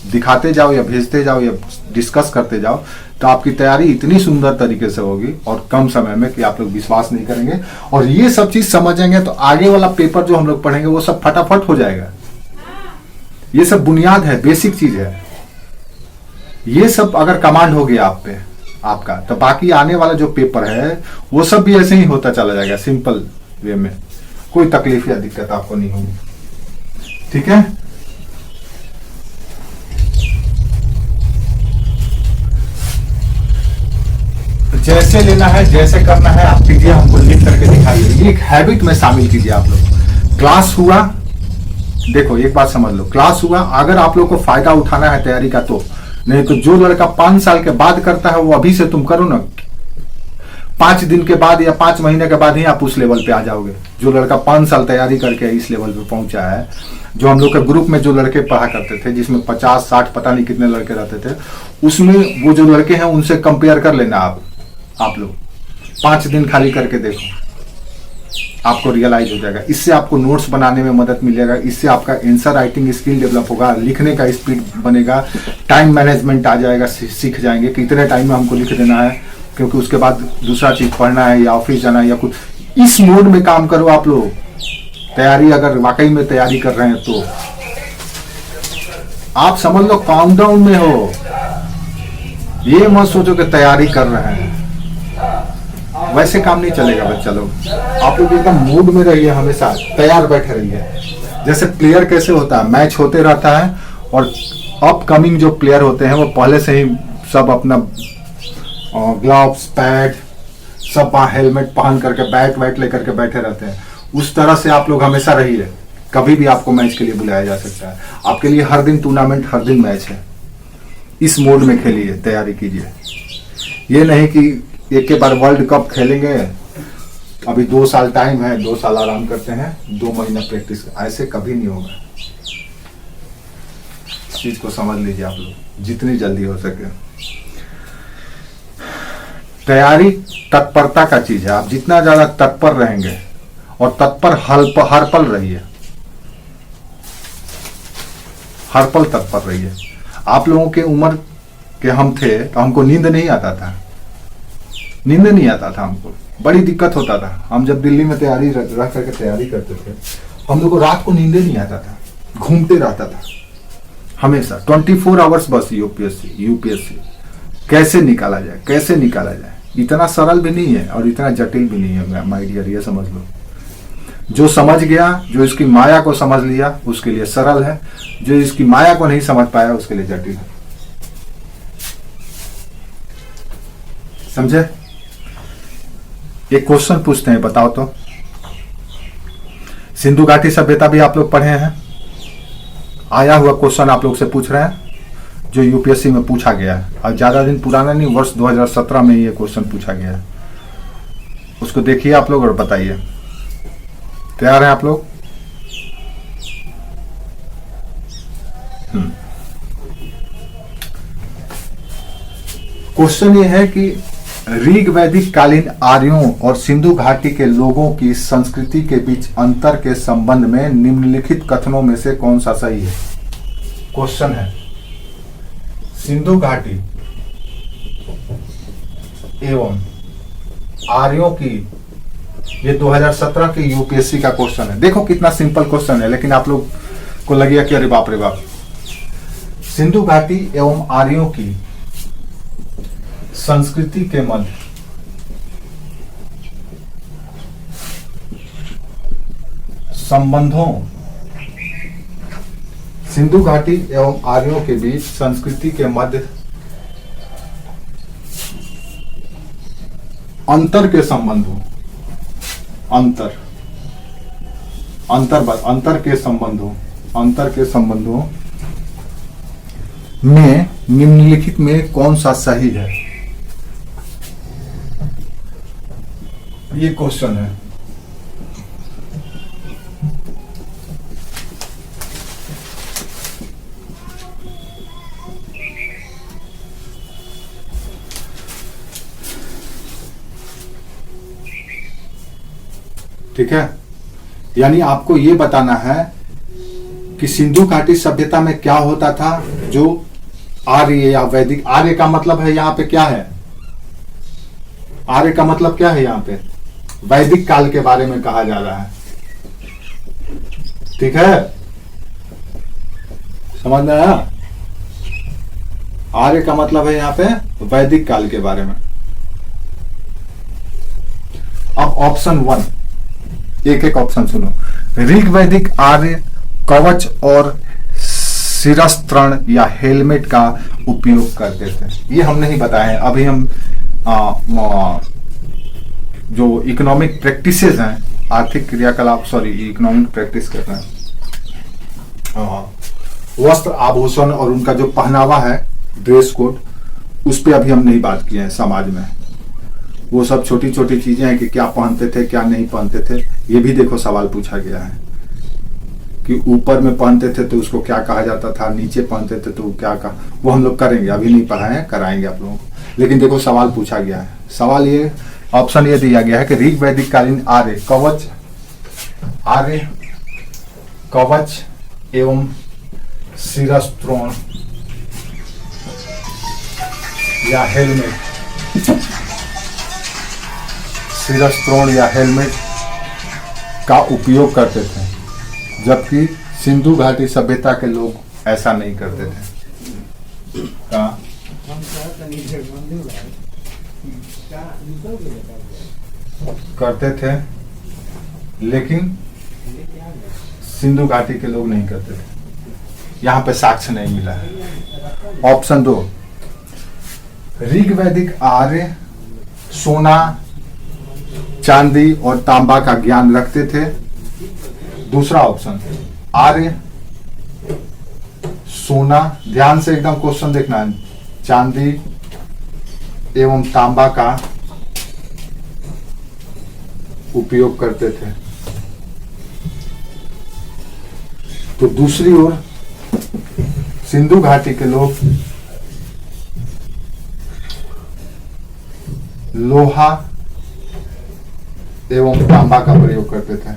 दिखाते जाओ या भेजते जाओ या डिस्कस करते जाओ तो आपकी तैयारी इतनी सुंदर तरीके से होगी और कम समय में कि आप लोग विश्वास नहीं करेंगे। और ये सब चीज समझेंगे तो आगे वाला पेपर जो हम लोग पढ़ेंगे वो सब फटाफट हो जाएगा। ये सब बुनियाद है, बेसिक चीज है। ये सब अगर कमांड हो गया आप पे आपका, तो बाकी आने वाला जो पेपर है वो सब भी ऐसे ही होता चला जाएगा, सिंपल वे में। कोई तकलीफ या दिक्कत आपको नहीं होगी। ठीक है, जैसे लेना है, जैसे करना है आप कीजिए, हमको लिख करके दिखाइए। एक हैबिट में शामिल कीजिए आप लोग। क्लास हुआ, देखो एक बात समझ लो, क्लास हुआ, अगर आप लोग को फायदा उठाना है तैयारी का तो, नहीं तो जो लड़का 5 साल के बाद करता है वो अभी से तुम करो ना, 5 दिन के बाद या 5 महीने के बाद ही आप उस लेवल पे आ जाओगे। जो लड़का 5 साल तैयारी करके इस लेवल पे पहुंचा है, जो हम लोग के ग्रुप में जो लड़के पढ़ा करते थे, जिसमें 50-60 पता नहीं कितने लड़के रहते थे, उसमें वो जो लड़के हैं उनसे कंपेयर कर लेना आप लोग 5 दिन खाली करके देखो, आपको रियलाइज हो जाएगा। इससे आपको नोट्स बनाने में मदद मिलेगा, इससे आपका आंसर राइटिंग स्किल डेवलप होगा, लिखने का स्पीड बनेगा, टाइम मैनेजमेंट आ जाएगा, सीख जाएंगे कि इतने टाइम में हमको लिख देना है, क्योंकि उसके बाद दूसरा चीज पढ़ना है या ऑफिस जाना है या कुछ। इस मोड में काम करो आप लोग, तैयारी अगर वाकई में तैयारी कर रहे हैं तो आप समझ लो काउंटडाउन में हो। ये मत सोचो कि तैयारी कर रहे हैं, वैसे काम नहीं चलेगा बच्चा लोग। आप लोग एकदम मूड में रहिए, हमेशा तैयार बैठे रहिए। जैसे प्लेयर कैसे होता है, मैच होते रहता है और अपकमिंग जो प्लेयर होते हैं वो पहले से ही सब अपना ग्लव्स, पैड, सब हेलमेट पहन करके बैट वैट लेकर के बैठे रहते हैं। उस तरह से आप लोग हमेशा रहिए, कभी भी आपको मैच के लिए बुलाया जा सकता है। आपके लिए हर दिन टूर्नामेंट, हर दिन मैच है। इस मोड में खेलिए, तैयारी कीजिए। ये नहीं कि एक के बार वर्ल्ड कप खेलेंगे, अभी 2 साल टाइम है, 2 साल आराम करते हैं, 2 महीना प्रैक्टिस, ऐसे कभी नहीं होगा। इस चीज को समझ लीजिए आप लोग जितनी जल्दी हो सके। तैयारी तत्परता का चीज है, आप जितना ज्यादा तत्पर रहेंगे और तत्पर हर पल रहिए, हर पल तत्पर रहिए। आप लोगों के उम्र के हम थे तो हमको नींद नहीं आता था, नींद नहीं आता था हमको, बड़ी दिक्कत होता था। हम जब दिल्ली में तैयारी रह करके तैयारी करते थे, हम लोग को रात को नींद नहीं आता था, घूमते रहता था हमेशा 24 आवर्स बस। यूपीएससी कैसे निकाला जाए, कैसे निकाला जाए। इतना सरल भी नहीं है और इतना जटिल भी नहीं है माय डियर, ये समझ लो। जो समझ गया, जो इसकी माया को समझ लिया, उसके लिए सरल है। जो इसकी माया को नहीं समझ पाया उसके लिए जटिल है। समझे? एक क्वेश्चन पूछते हैं, बताओ तो। सिंधु घाटी सभ्यता भी आप लोग पढ़े हैं, आया हुआ क्वेश्चन आप लोग से पूछ रहे हैं, जो यूपीएससी में पूछा गया है, और ज्यादा दिन पुराना नहीं, वर्ष 2017 में ये क्वेश्चन पूछा गया है। उसको देखिए आप लोग और बताइए। तैयार हैं आप लोग? क्वेश्चन ये है कि ऋग वैदिक कालीन आर्यों और सिंधु घाटी के लोगों की संस्कृति के बीच अंतर के संबंध में निम्नलिखित कथनों में से कौन सा सही है? क्वेश्चन है, सिंधु घाटी एवं आर्यों की, ये 2017 के यूपीएससी का क्वेश्चन है। देखो कितना सिंपल क्वेश्चन है, लेकिन आप लोग को लगेगा कि अरे बाप रे बाप। सिंधु घाटी एवं आर्यों की संस्कृति के मध्य संबंधों, सिंधु घाटी एवं आर्यों के बीच संस्कृति के मध्य अंतर के संबंधों, अंतर के संबंधों में निम्नलिखित में कौन सा सही है? ये क्वेश्चन है। ठीक है, यानी आपको ये बताना है कि सिंधु घाटी सभ्यता में क्या होता था, जो आर्य या वैदिक, आर्य का मतलब है यहां पे क्या है, आर्य का मतलब क्या है यहां पे, वैदिक काल के बारे में कहा जा रहा है। ठीक है, समझ में आया? आर्य का मतलब है यहां पे वैदिक काल के बारे में। अब ऑप्शन 1, एक एक ऑप्शन सुनो। ऋग वैदिक आर्य कवच और शिरस्त्रण या हेलमेट का उपयोग करते थे। ये हम नहीं बताए हैं, अभी हम जो इकोनॉमिक प्रैक्टिसेस हैं, आर्थिक क्रियाकलाप, सॉरी इकोनॉमिक प्रैक्टिस कर रहे हैं, वस्त्र आभूषण और उनका जो पहनावा है, ड्रेस कोड, उस पर अभी हम नहीं बात किए हैं। समाज में वो सब छोटी छोटी चीजें हैं कि क्या पहनते थे क्या नहीं पहनते थे, ये भी देखो सवाल पूछा गया है कि ऊपर में पहनते थे तो उसको क्या कहा जाता था, नीचे पहनते थे तो क्या कहा, वो हम लोग करेंगे, अभी नहीं पढ़ाए हैं, कराएंगे आप लोगों को। लेकिन देखो सवाल पूछा गया है, सवाल ये, ऑप्शन ये दिया गया है कि ऋग वैदिक कालीन आर्य कवच एवं शिरस्त्रोण या हेलमेट का उपयोग करते थे, जबकि सिंधु घाटी सभ्यता के लोग ऐसा नहीं करते थे। करते थे, लेकिन सिंधु घाटी के लोग नहीं करते थे। यहां पे साक्ष्य नहीं मिला है। ऑप्शन 2, ऋग वैदिक आर्य सोना, चांदी और तांबा का ज्ञान रखते थे। दूसरा ऑप्शन, आर्य सोना, ध्यान से एकदम क्वेश्चन देखना है, चांदी एवं तांबा का उपयोग करते थे। तो दूसरी ओर सिंधु घाटी के लोग लोहा एवं तांबा का प्रयोग करते थे।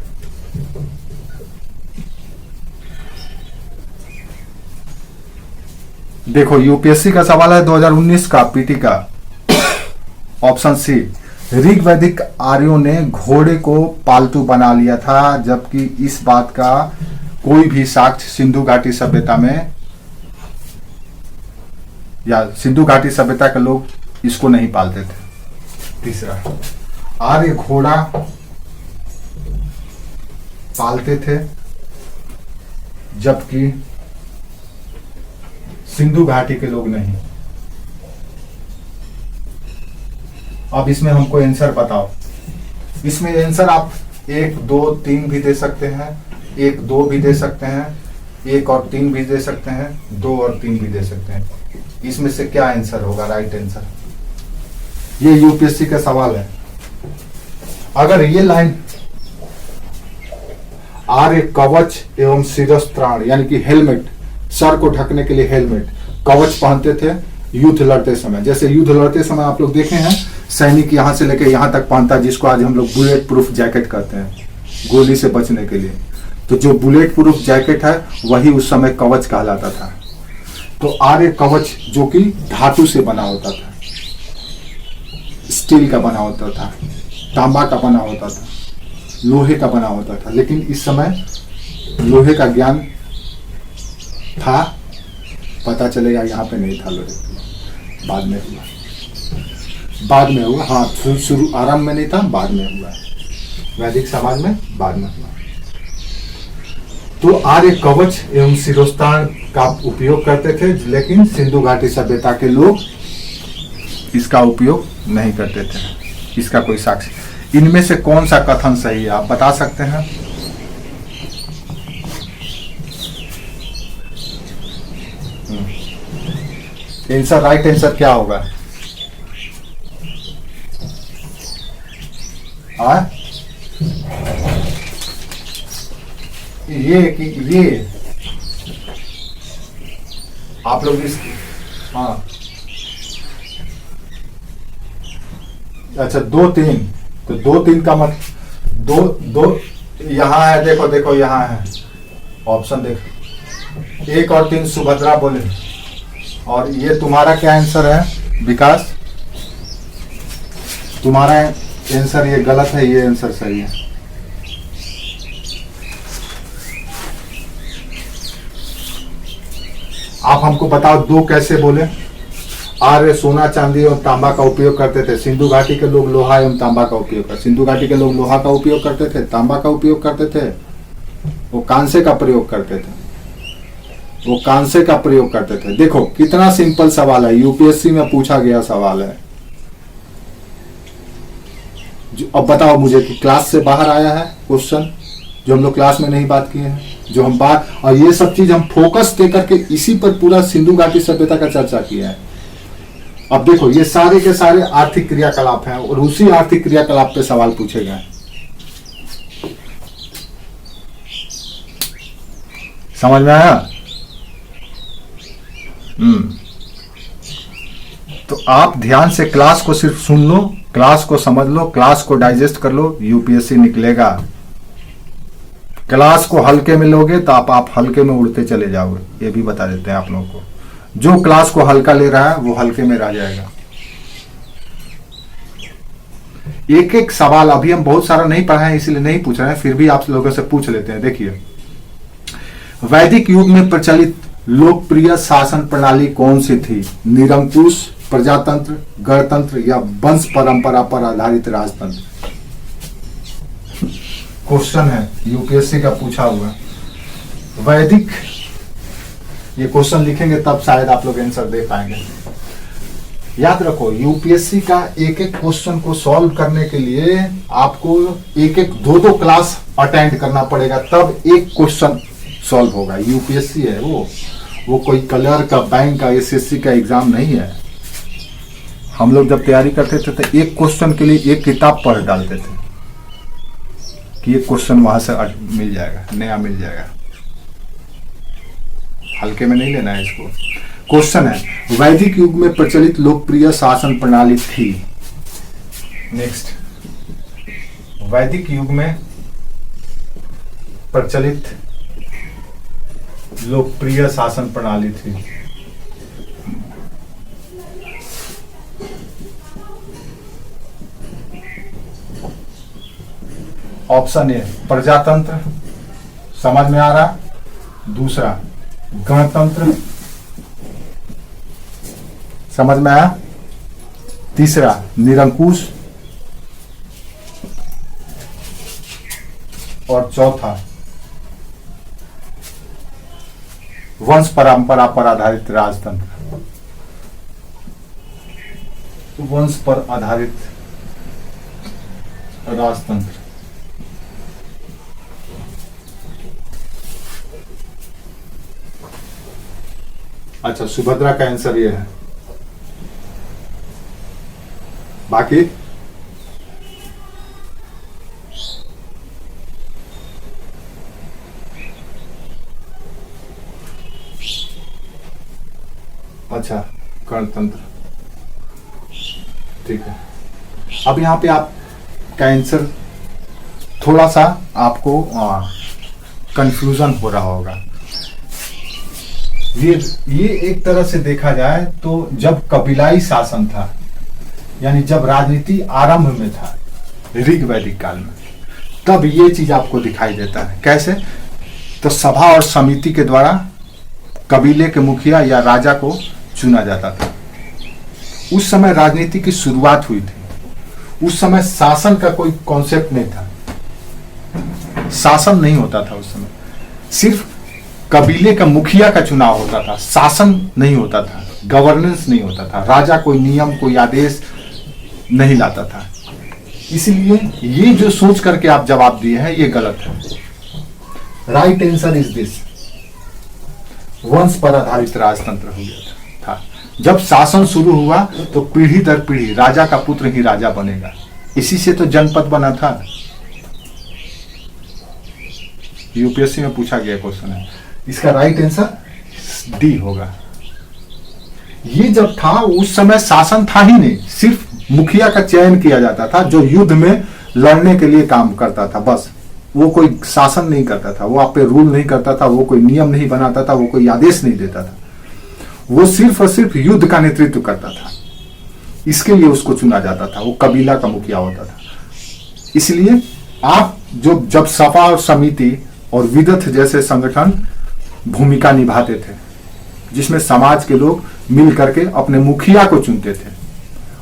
देखो यूपीएससी का सवाल है 2019 का पीटी का, ऑप्शन सी, ऋग वैदिक आर्यों ने घोड़े को पालतू बना लिया था, जबकि इस बात का कोई भी साक्ष्य सिंधु घाटी सभ्यता में, या सिंधु घाटी सभ्यता के लोग इसको नहीं पालते थे। तीसरा, आर्य घोड़ा पालते थे, जबकि सिंधु घाटी के लोग नहीं। अब इसमें हमको आंसर बताओ, इसमें आंसर आप 1 2 3 भी दे सकते हैं, 1 2 भी दे सकते हैं, 1 और 3 भी दे सकते हैं, 2 और 3 भी दे सकते हैं। इसमें से क्या आंसर होगा राइट आंसर? ये यूपीएससी का सवाल है। अगर ये लाइन आर एक कवच एवं शिरस्त्राण यानी कि हेलमेट, सर को ढकने के लिए हेलमेट, कवच पहनते थे युद्ध लड़ते समय। जैसे युद्ध लड़ते समय आप लोग देखे हैं सैनिक यहां से लेकर यहां तक पहनता है, जिसको आज हम लोग बुलेट प्रूफ जैकेट कहते हैं, गोली से बचने के लिए। तो जो बुलेट प्रूफ जैकेट है वही उस समय कवच कहलाता था। तो आर्य कवच जो कि धातु से बना होता था, स्टील का बना होता था, तांबा का बना होता था, लोहे का बना होता था। लेकिन इस समय लोहे का ज्ञान था, पता चलेगा यहाँ पे नहीं था लोहे का, बाद में हुआ, बाद में हुआ। हाँ, शुरू आरंभ में नहीं था, बाद में हुआ, वैदिक समाज में बाद में हुआ। तो आर्य कवच एवं शिरोस्त्राण का उपयोग करते थे, लेकिन सिंधु घाटी सभ्यता के लोग इसका उपयोग नहीं करते थे। इसका कोई साक्ष्य, इनमें से कौन सा कथन सही है आप बता सकते हैं? आंसर, राइट आंसर क्या होगा? ये कि ये आप लोग इस, हाँ अच्छा 2 3, तो 2 3 का मत, 2 2 यहाँ है, देखो देखो यहाँ है ऑप्शन, देखो 1 और 3 सुभद्रा बोले। और ये तुम्हारा क्या आंसर है विकास? तुम्हारा आंसर ये गलत है, ये आंसर सही है। आप हमको बताओ 2 कैसे बोले? आर्य सोना चांदी और तांबा का उपयोग करते थे, सिंधु घाटी के लोग लोहा एवं तांबा का उपयोग करते, सिंधु घाटी के लोग लोहा का उपयोग करते थे, तांबा का उपयोग करते थे, वो कांसे का प्रयोग करते थे, वो कांसे का प्रयोग करते थे। देखो कितना सिंपल सवाल है, यूपीएससी में पूछा गया सवाल है। अब बताओ मुझे कि क्लास से बाहर आया है क्वेश्चन, जो हम लोग क्लास में नहीं बात किए हैं, जो हम बात, और ये सब चीज हम फोकस दे करके इसी पर पूरा सिंधु घाटी सभ्यता का चर्चा किया है। अब देखो ये सारे के सारे आर्थिक क्रियाकलाप हैं और उसी आर्थिक क्रियाकलाप पे सवाल पूछे गए। समझ में आया? तो आप ध्यान से क्लास को सिर्फ सुन लो, क्लास को समझ लो, क्लास को डाइजेस्ट कर लो, यूपीएससी निकलेगा। क्लास को हल्के में लोगे तो आप हल्के में उड़ते चले जाओगे, ये भी बता देते हैं आप लोगों को। जो क्लास को हल्का ले रहा है वो हल्के में रह जाएगा। एक एक सवाल अभी हम बहुत सारा नहीं पढ़ा है इसलिए नहीं पूछ रहे हैं, फिर भी आप लोगों से पूछ लेते हैं। देखिए, वैदिक युग में प्रचलित लोकप्रिय शासन प्रणाली कौन सी थी? निरंकुश, प्रजातंत्र, गणतंत्र या वंश परंपरा पर आधारित राजतंत्र? क्वेश्चन है यूपीएससी का पूछा हुआ। वैदिक, ये क्वेश्चन लिखेंगे तब शायद आप लोग आंसर दे पाएंगे। याद रखो यूपीएससी का एक एक क्वेश्चन को सॉल्व करने के लिए आपको एक एक 2 क्लास अटेंड करना पड़ेगा, तब एक क्वेश्चन सॉल्व होगा। यूपीएससी है वो कोई कलर का, बैंक का, एसएससी का एग्जाम नहीं है। हम लोग जब तैयारी करते थे तो एक क्वेश्चन के लिए एक किताब पढ़ डालते थे कि ये क्वेश्चन वहां से मिल जाएगा, नया मिल जाएगा। हल्के में नहीं लेना है इसको। क्वेश्चन है वैदिक युग में प्रचलित लोकप्रिय शासन प्रणाली थी। नेक्स्ट, वैदिक युग में प्रचलित लोकप्रिय शासन प्रणाली थी। ऑप्शन ए प्रजातंत्र, समझ में आ रहा? दूसरा गणतंत्र, समझ में आया? तीसरा निरंकुश, और चौथा वंश परंपरा पर आधारित राजतंत्र। वंश पर आधारित राजतंत्र। अच्छा, सुभद्रा का आंसर ये है। बाकी अच्छा, गणतंत्र, ठीक है। अब यहाँ पे आप का आंसर थोड़ा सा आपको कंफ्यूजन हो रहा होगा। ये एक तरह से देखा जाए तो जब कबीलाई शासन था, यानी जब राजनीति आरंभ में था ऋग वैदिक काल में, तब ये चीज आपको दिखाई देता है। कैसे? तो सभा और समिति के द्वारा कबीले के मुखिया या राजा को चुना जाता था। उस समय राजनीति की शुरुआत हुई थी। उस समय शासन का कोई कॉन्सेप्ट नहीं था, शासन नहीं होता था उस समय। सिर्फ कबीले का मुखिया का चुनाव होता था, शासन नहीं होता था, गवर्नेंस नहीं होता था, राजा कोई नियम कोई आदेश नहीं लाता था। इसलिए ये जो सोच करके आप जवाब दिए हैं ये गलत है। राइट आंसर इज दिस, वंश पर आधारित राजतंत्र हो गया था। जब शासन शुरू हुआ तो पीढ़ी दर पीढ़ी राजा का पुत्र ही राजा बनेगा। इसी से तो जनपद बना था। यूपीएससी में पूछा गया क्वेश्चन है, इसका राइट आंसर डी होगा। ये जब था उस समय शासन था ही नहीं, सिर्फ मुखिया का चयन किया जाता था जो युद्ध में लड़ने के लिए काम करता था, बस। वो कोई शासन नहीं करता था, वो आप पे रूल नहीं करता था, वो कोई नियम नहीं बनाता था, वो कोई आदेश नहीं देता था। वो सिर्फ और सिर्फ युद्ध का नेतृत्व करता था। इसके लिए उसको चुना जाता था, वो कबीला का मुखिया होता था। इसलिए आप जब सभा और समिति और विदथ जैसे संगठन भूमिका निभाते थे, जिसमें समाज के लोग मिल करके अपने मुखिया को चुनते थे,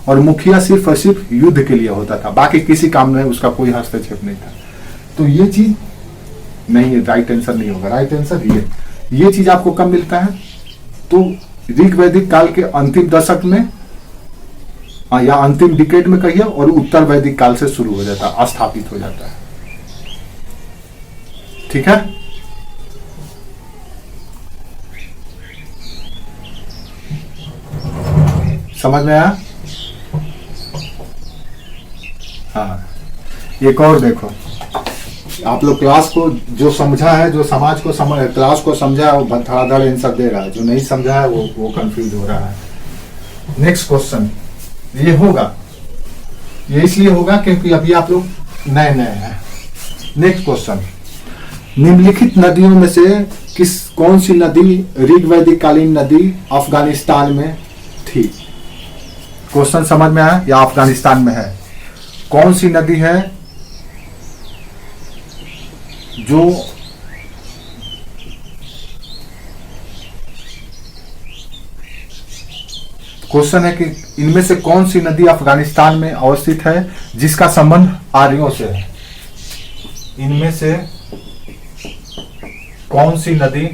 और मुखिया सिर्फ और सिर्फ युद्ध के लिए होता था, बाकी किसी काम में उसका कोई हस्तक्षेप नहीं था। तो ये चीज नहीं है, राइट आंसर नहीं होगा। राइट आंसर ये चीज आपको कब मिलता है? तो ऋग वैदिक काल के अंतिम दशक में या अंतिम डिकेड में कहिए, और उत्तर वैदिक काल से शुरू हो जाता है, स्थापित हो जाता है। ठीक है, समझ में आया? हाँ, एक और देखो, आप लोग क्लास को जो समझा है, जो समाज को क्लास को समझा है, वो धड़ाधड़ आंसर दे रहा है। जो नहीं समझा है वो कंफ्यूज हो रहा है। नेक्स्ट क्वेश्चन ये होगा, ये इसलिए होगा क्योंकि अभी आप लोग नए नए हैं। नेक्स्ट क्वेश्चन, निम्नलिखित नदियों में से कौन सी नदी ऋग वैदिक कालीन नदी अफगानिस्तान में थी? क्वेश्चन समझ में आया? या अफगानिस्तान में है? कौन सी नदी है जो क्वेश्चन है कि इनमें से कौन सी नदी अफगानिस्तान में अवस्थित है जिसका संबंध आर्यों से है? इनमें से कौन सी नदी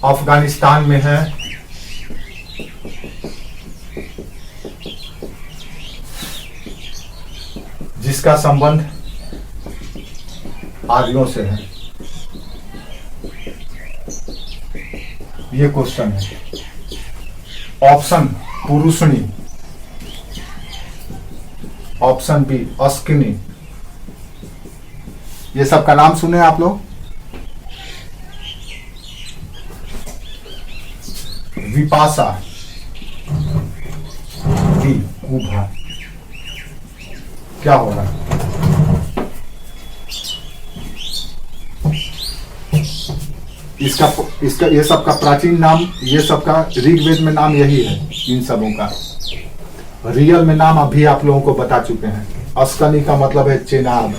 अफगानिस्तान में है जिसका संबंध आर्यों से है? ये क्वेश्चन है। Option Purushni, option B Askini. ये सब का नाम सुने आप लोग? विपाशा, बी कुभा। क्या होगा? इसका ये सब का प्राचीन नाम, ये सब का ऋग्वेद में नाम यही है। इन सबों का रियल में नाम अभी आप लोगों को बता चुके हैं। अस्कनी का मतलब है चेनाब,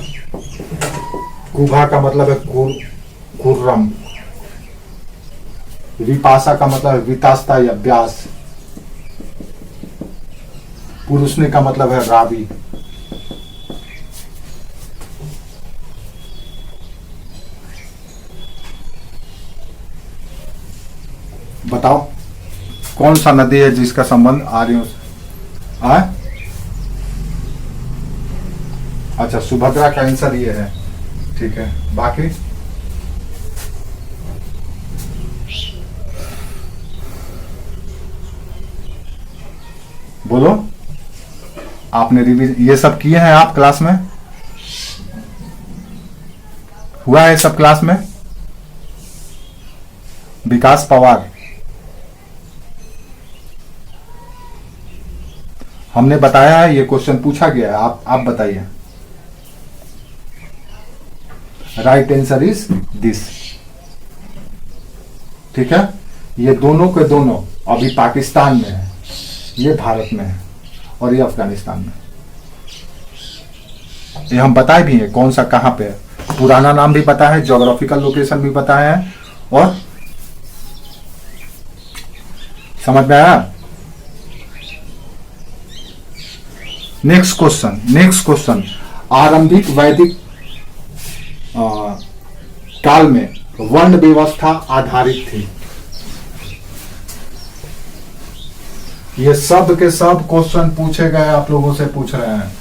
कुभा का मतलब है कुर्रम, विपाशा का मतलब है वितास्ता या व्यास, पुरुषने का मतलब है रावी। बताओ कौन सा नदी है जिसका संबंध आर्यों से? अच्छा, सुभद्रा का आंसर ये है, ठीक है। बाकी बोलो, आपने रिवीज ये सब किए हैं आप क्लास में? हुआ है सब क्लास में? विकास पवार, हमने बताया है, ये क्वेश्चन पूछा गया है, आप बताइए। राइट आंसर इज दिस, ठीक है। ये दोनों के दोनों अभी पाकिस्तान में है, ये भारत में है और ये अफगानिस्तान में। ये हम बताए भी हैं कौन सा कहां पे है, पुराना नाम भी पता है, ज्योग्राफिकल लोकेशन भी बताया है, और समझ में आया? नेक्स्ट क्वेश्चन, आरंभिक वैदिक काल में वर्ण व्यवस्था आधारित थी। ये सब के सब क्वेश्चन पूछे गए, आप लोगों से पूछ रहे हैं।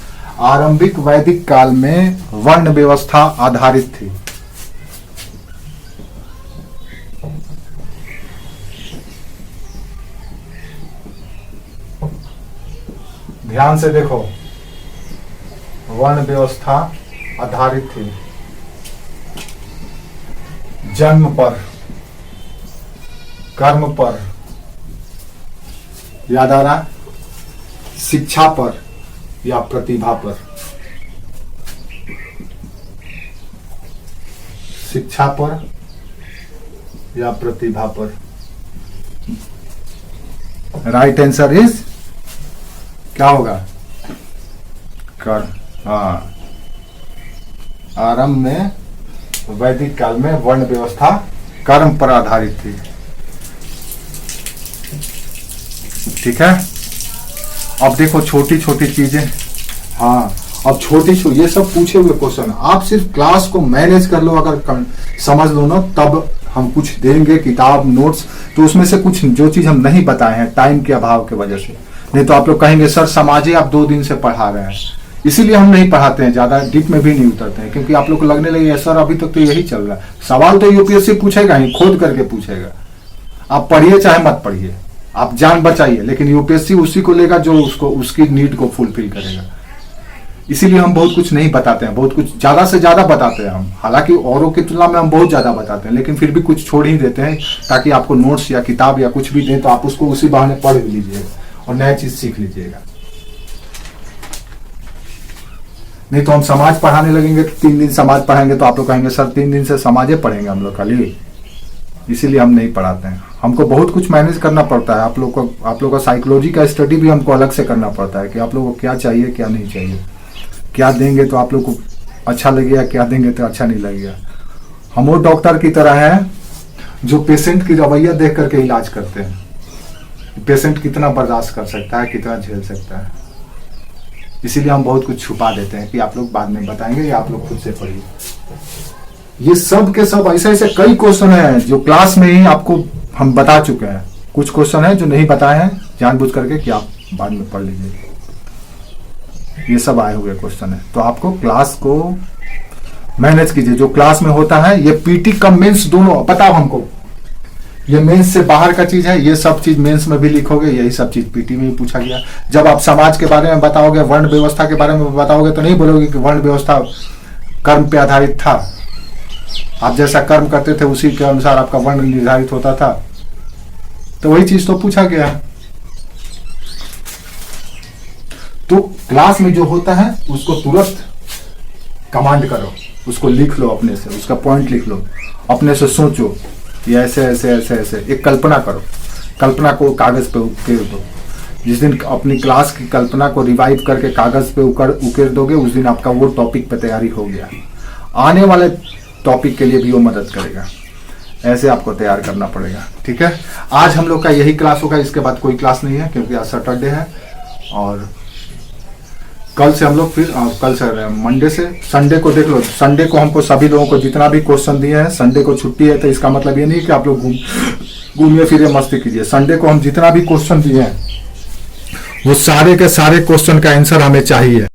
आरंभिक वैदिक काल में वर्ण व्यवस्था आधारित थी। ध्यान से देखो, वर्ण व्यवस्था आधारित थी। जन्म पर, कर्म पर, याद आ रहा, शिक्षा पर या प्रतिभा पर। शिक्षा पर या प्रतिभा पर। राइट आंसर इज क्या होगा? कर्म। हाँ, आरंभ में वैदिक काल में वर्ण व्यवस्था कर्म पर आधारित थी, ठीक है। अब देखो छोटी छोटी चीजें, हाँ, अब ये सब पूछे हुए क्वेश्चन, आप सिर्फ क्लास को मैनेज कर लो, अगर समझ लो ना, तब हम कुछ देंगे किताब नोट्स, तो उसमें से कुछ जो चीज हम नहीं बताए हैं टाइम के अभाव की वजह से, नहीं तो आप लोग कहेंगे सर समाजे आप 2 दिन से पढ़ा रहे हैं, इसीलिए हम नहीं पढ़ाते हैं, ज्यादा डीप में भी नहीं उतरते हैं, क्योंकि आप लोग को लगने लगे सर अभी तक तो यही चल रहा है। सवाल तो यूपीएससी पूछेगा ही, खोद करके पूछेगा, आप पढ़िए चाहे मत पढ़िए, आप जान बचाइए, लेकिन यूपीएससी उसी को लेगा जो उसको उसकी नीड को फुलफिल करेगा। इसीलिए हम बहुत कुछ नहीं बताते हैं, बहुत कुछ ज्यादा से ज्यादा बताते हैं हम, हालांकि औरों की तुलना में हम बहुत ज्यादा बताते हैं, लेकिन फिर भी कुछ छोड़ ही देते हैं ताकि आपको नोट्स या किताब या कुछ भी दें तो आप उसको उसी बहाने पढ़ भी लीजिएगा और नया चीज सीख लीजिएगा। नहीं तो हम समाज पढ़ाने लगेंगे तो 3 दिन समाज पढ़ाएंगे तो आप लोग कहेंगे सर 3 दिन से समाजे पढ़ेंगे हम लोग खाली, इसीलिए हम नहीं पढ़ाते हैं। हमको बहुत कुछ मैनेज करना पड़ता है, आप लोग का साइकोलॉजी का स्टडी भी हमको अलग से करना पड़ता है कि आप लोगों को क्या चाहिए क्या नहीं चाहिए, क्या देंगे तो आप लोग को अच्छा लगेगा, क्या देंगे तो अच्छा नहीं लगेगा। हम वो डॉक्टर की तरह हैं जो पेशेंट की रवैया देख करके इलाज करते हैं, पेशेंट कितना बर्दाश्त कर सकता है, कितना झेल सकता है, इसीलिए हम बहुत कुछ छुपा देते हैं कि आप लोग बाद में बताएंगे या आप लोग खुद से पढ़िए। ये सब के सब ऐसे ऐसे कई क्वेश्चन हैं जो क्लास में ही आपको हम बता चुके हैं, कुछ क्वेश्चन हैं जो नहीं बताए हैं जानबूझ करके कि आप बाद में पढ़ लीजिए। ये सब आए हुए क्वेश्चन है, तो आपको क्लास को मैनेज कीजिए, जो क्लास में होता है। ये पीटी कम मेंस दोनों बताओ हमको, ये मेंस से बाहर का चीज है, ये सब चीज मेंस में भी लिखोगे, यही सब चीज पीटी में भी पूछा गया। जब आप समाज के बारे में बताओगे, वर्ण व्यवस्था के बारे में बताओगे, तो नहीं बोलोगे कि वर्ण व्यवस्था कर्म पे आधारित था, आप जैसा कर्म करते थे उसी के अनुसार आपका वर्ण निर्धारित होता था, तो वही चीज तो पूछा गया है। तो क्लास में जो होता है उसको तुरंत कमांड करो, उसको लिख लो, अपने से उसका पॉइंट लिख लो, अपने से सोचो कि ऐसे ऐसे ऐसे ऐसे, एक कल्पना करो, कल्पना को कागज पे उकेर दो। जिस दिन अपनी क्लास की कल्पना को रिवाइव करके कागज पे उकेर दोगे, उस दिन आपका वो टॉपिक पे तैयारी हो गया, आने वाले टॉपिक के लिए भी वो मदद करेगा। ऐसे आपको तैयार करना पड़ेगा, ठीक है। आज हम लोग का यही क्लास होगा, इसके बाद कोई क्लास नहीं है क्योंकि आज सैटरडे है, और कल से हम लोग फिर कल से मंडे से संडे को देख लो। संडे को हमको सभी लोगों को जितना भी क्वेश्चन दिए हैं, संडे को छुट्टी है, तो इसका मतलब ये नहीं कि आप लोग घूमिए फिरे मस्ती कीजिए। संडे को हम जितना भी क्वेश्चन दिए हैं वो सारे के सारे क्वेश्चन का आंसर हमें चाहिए।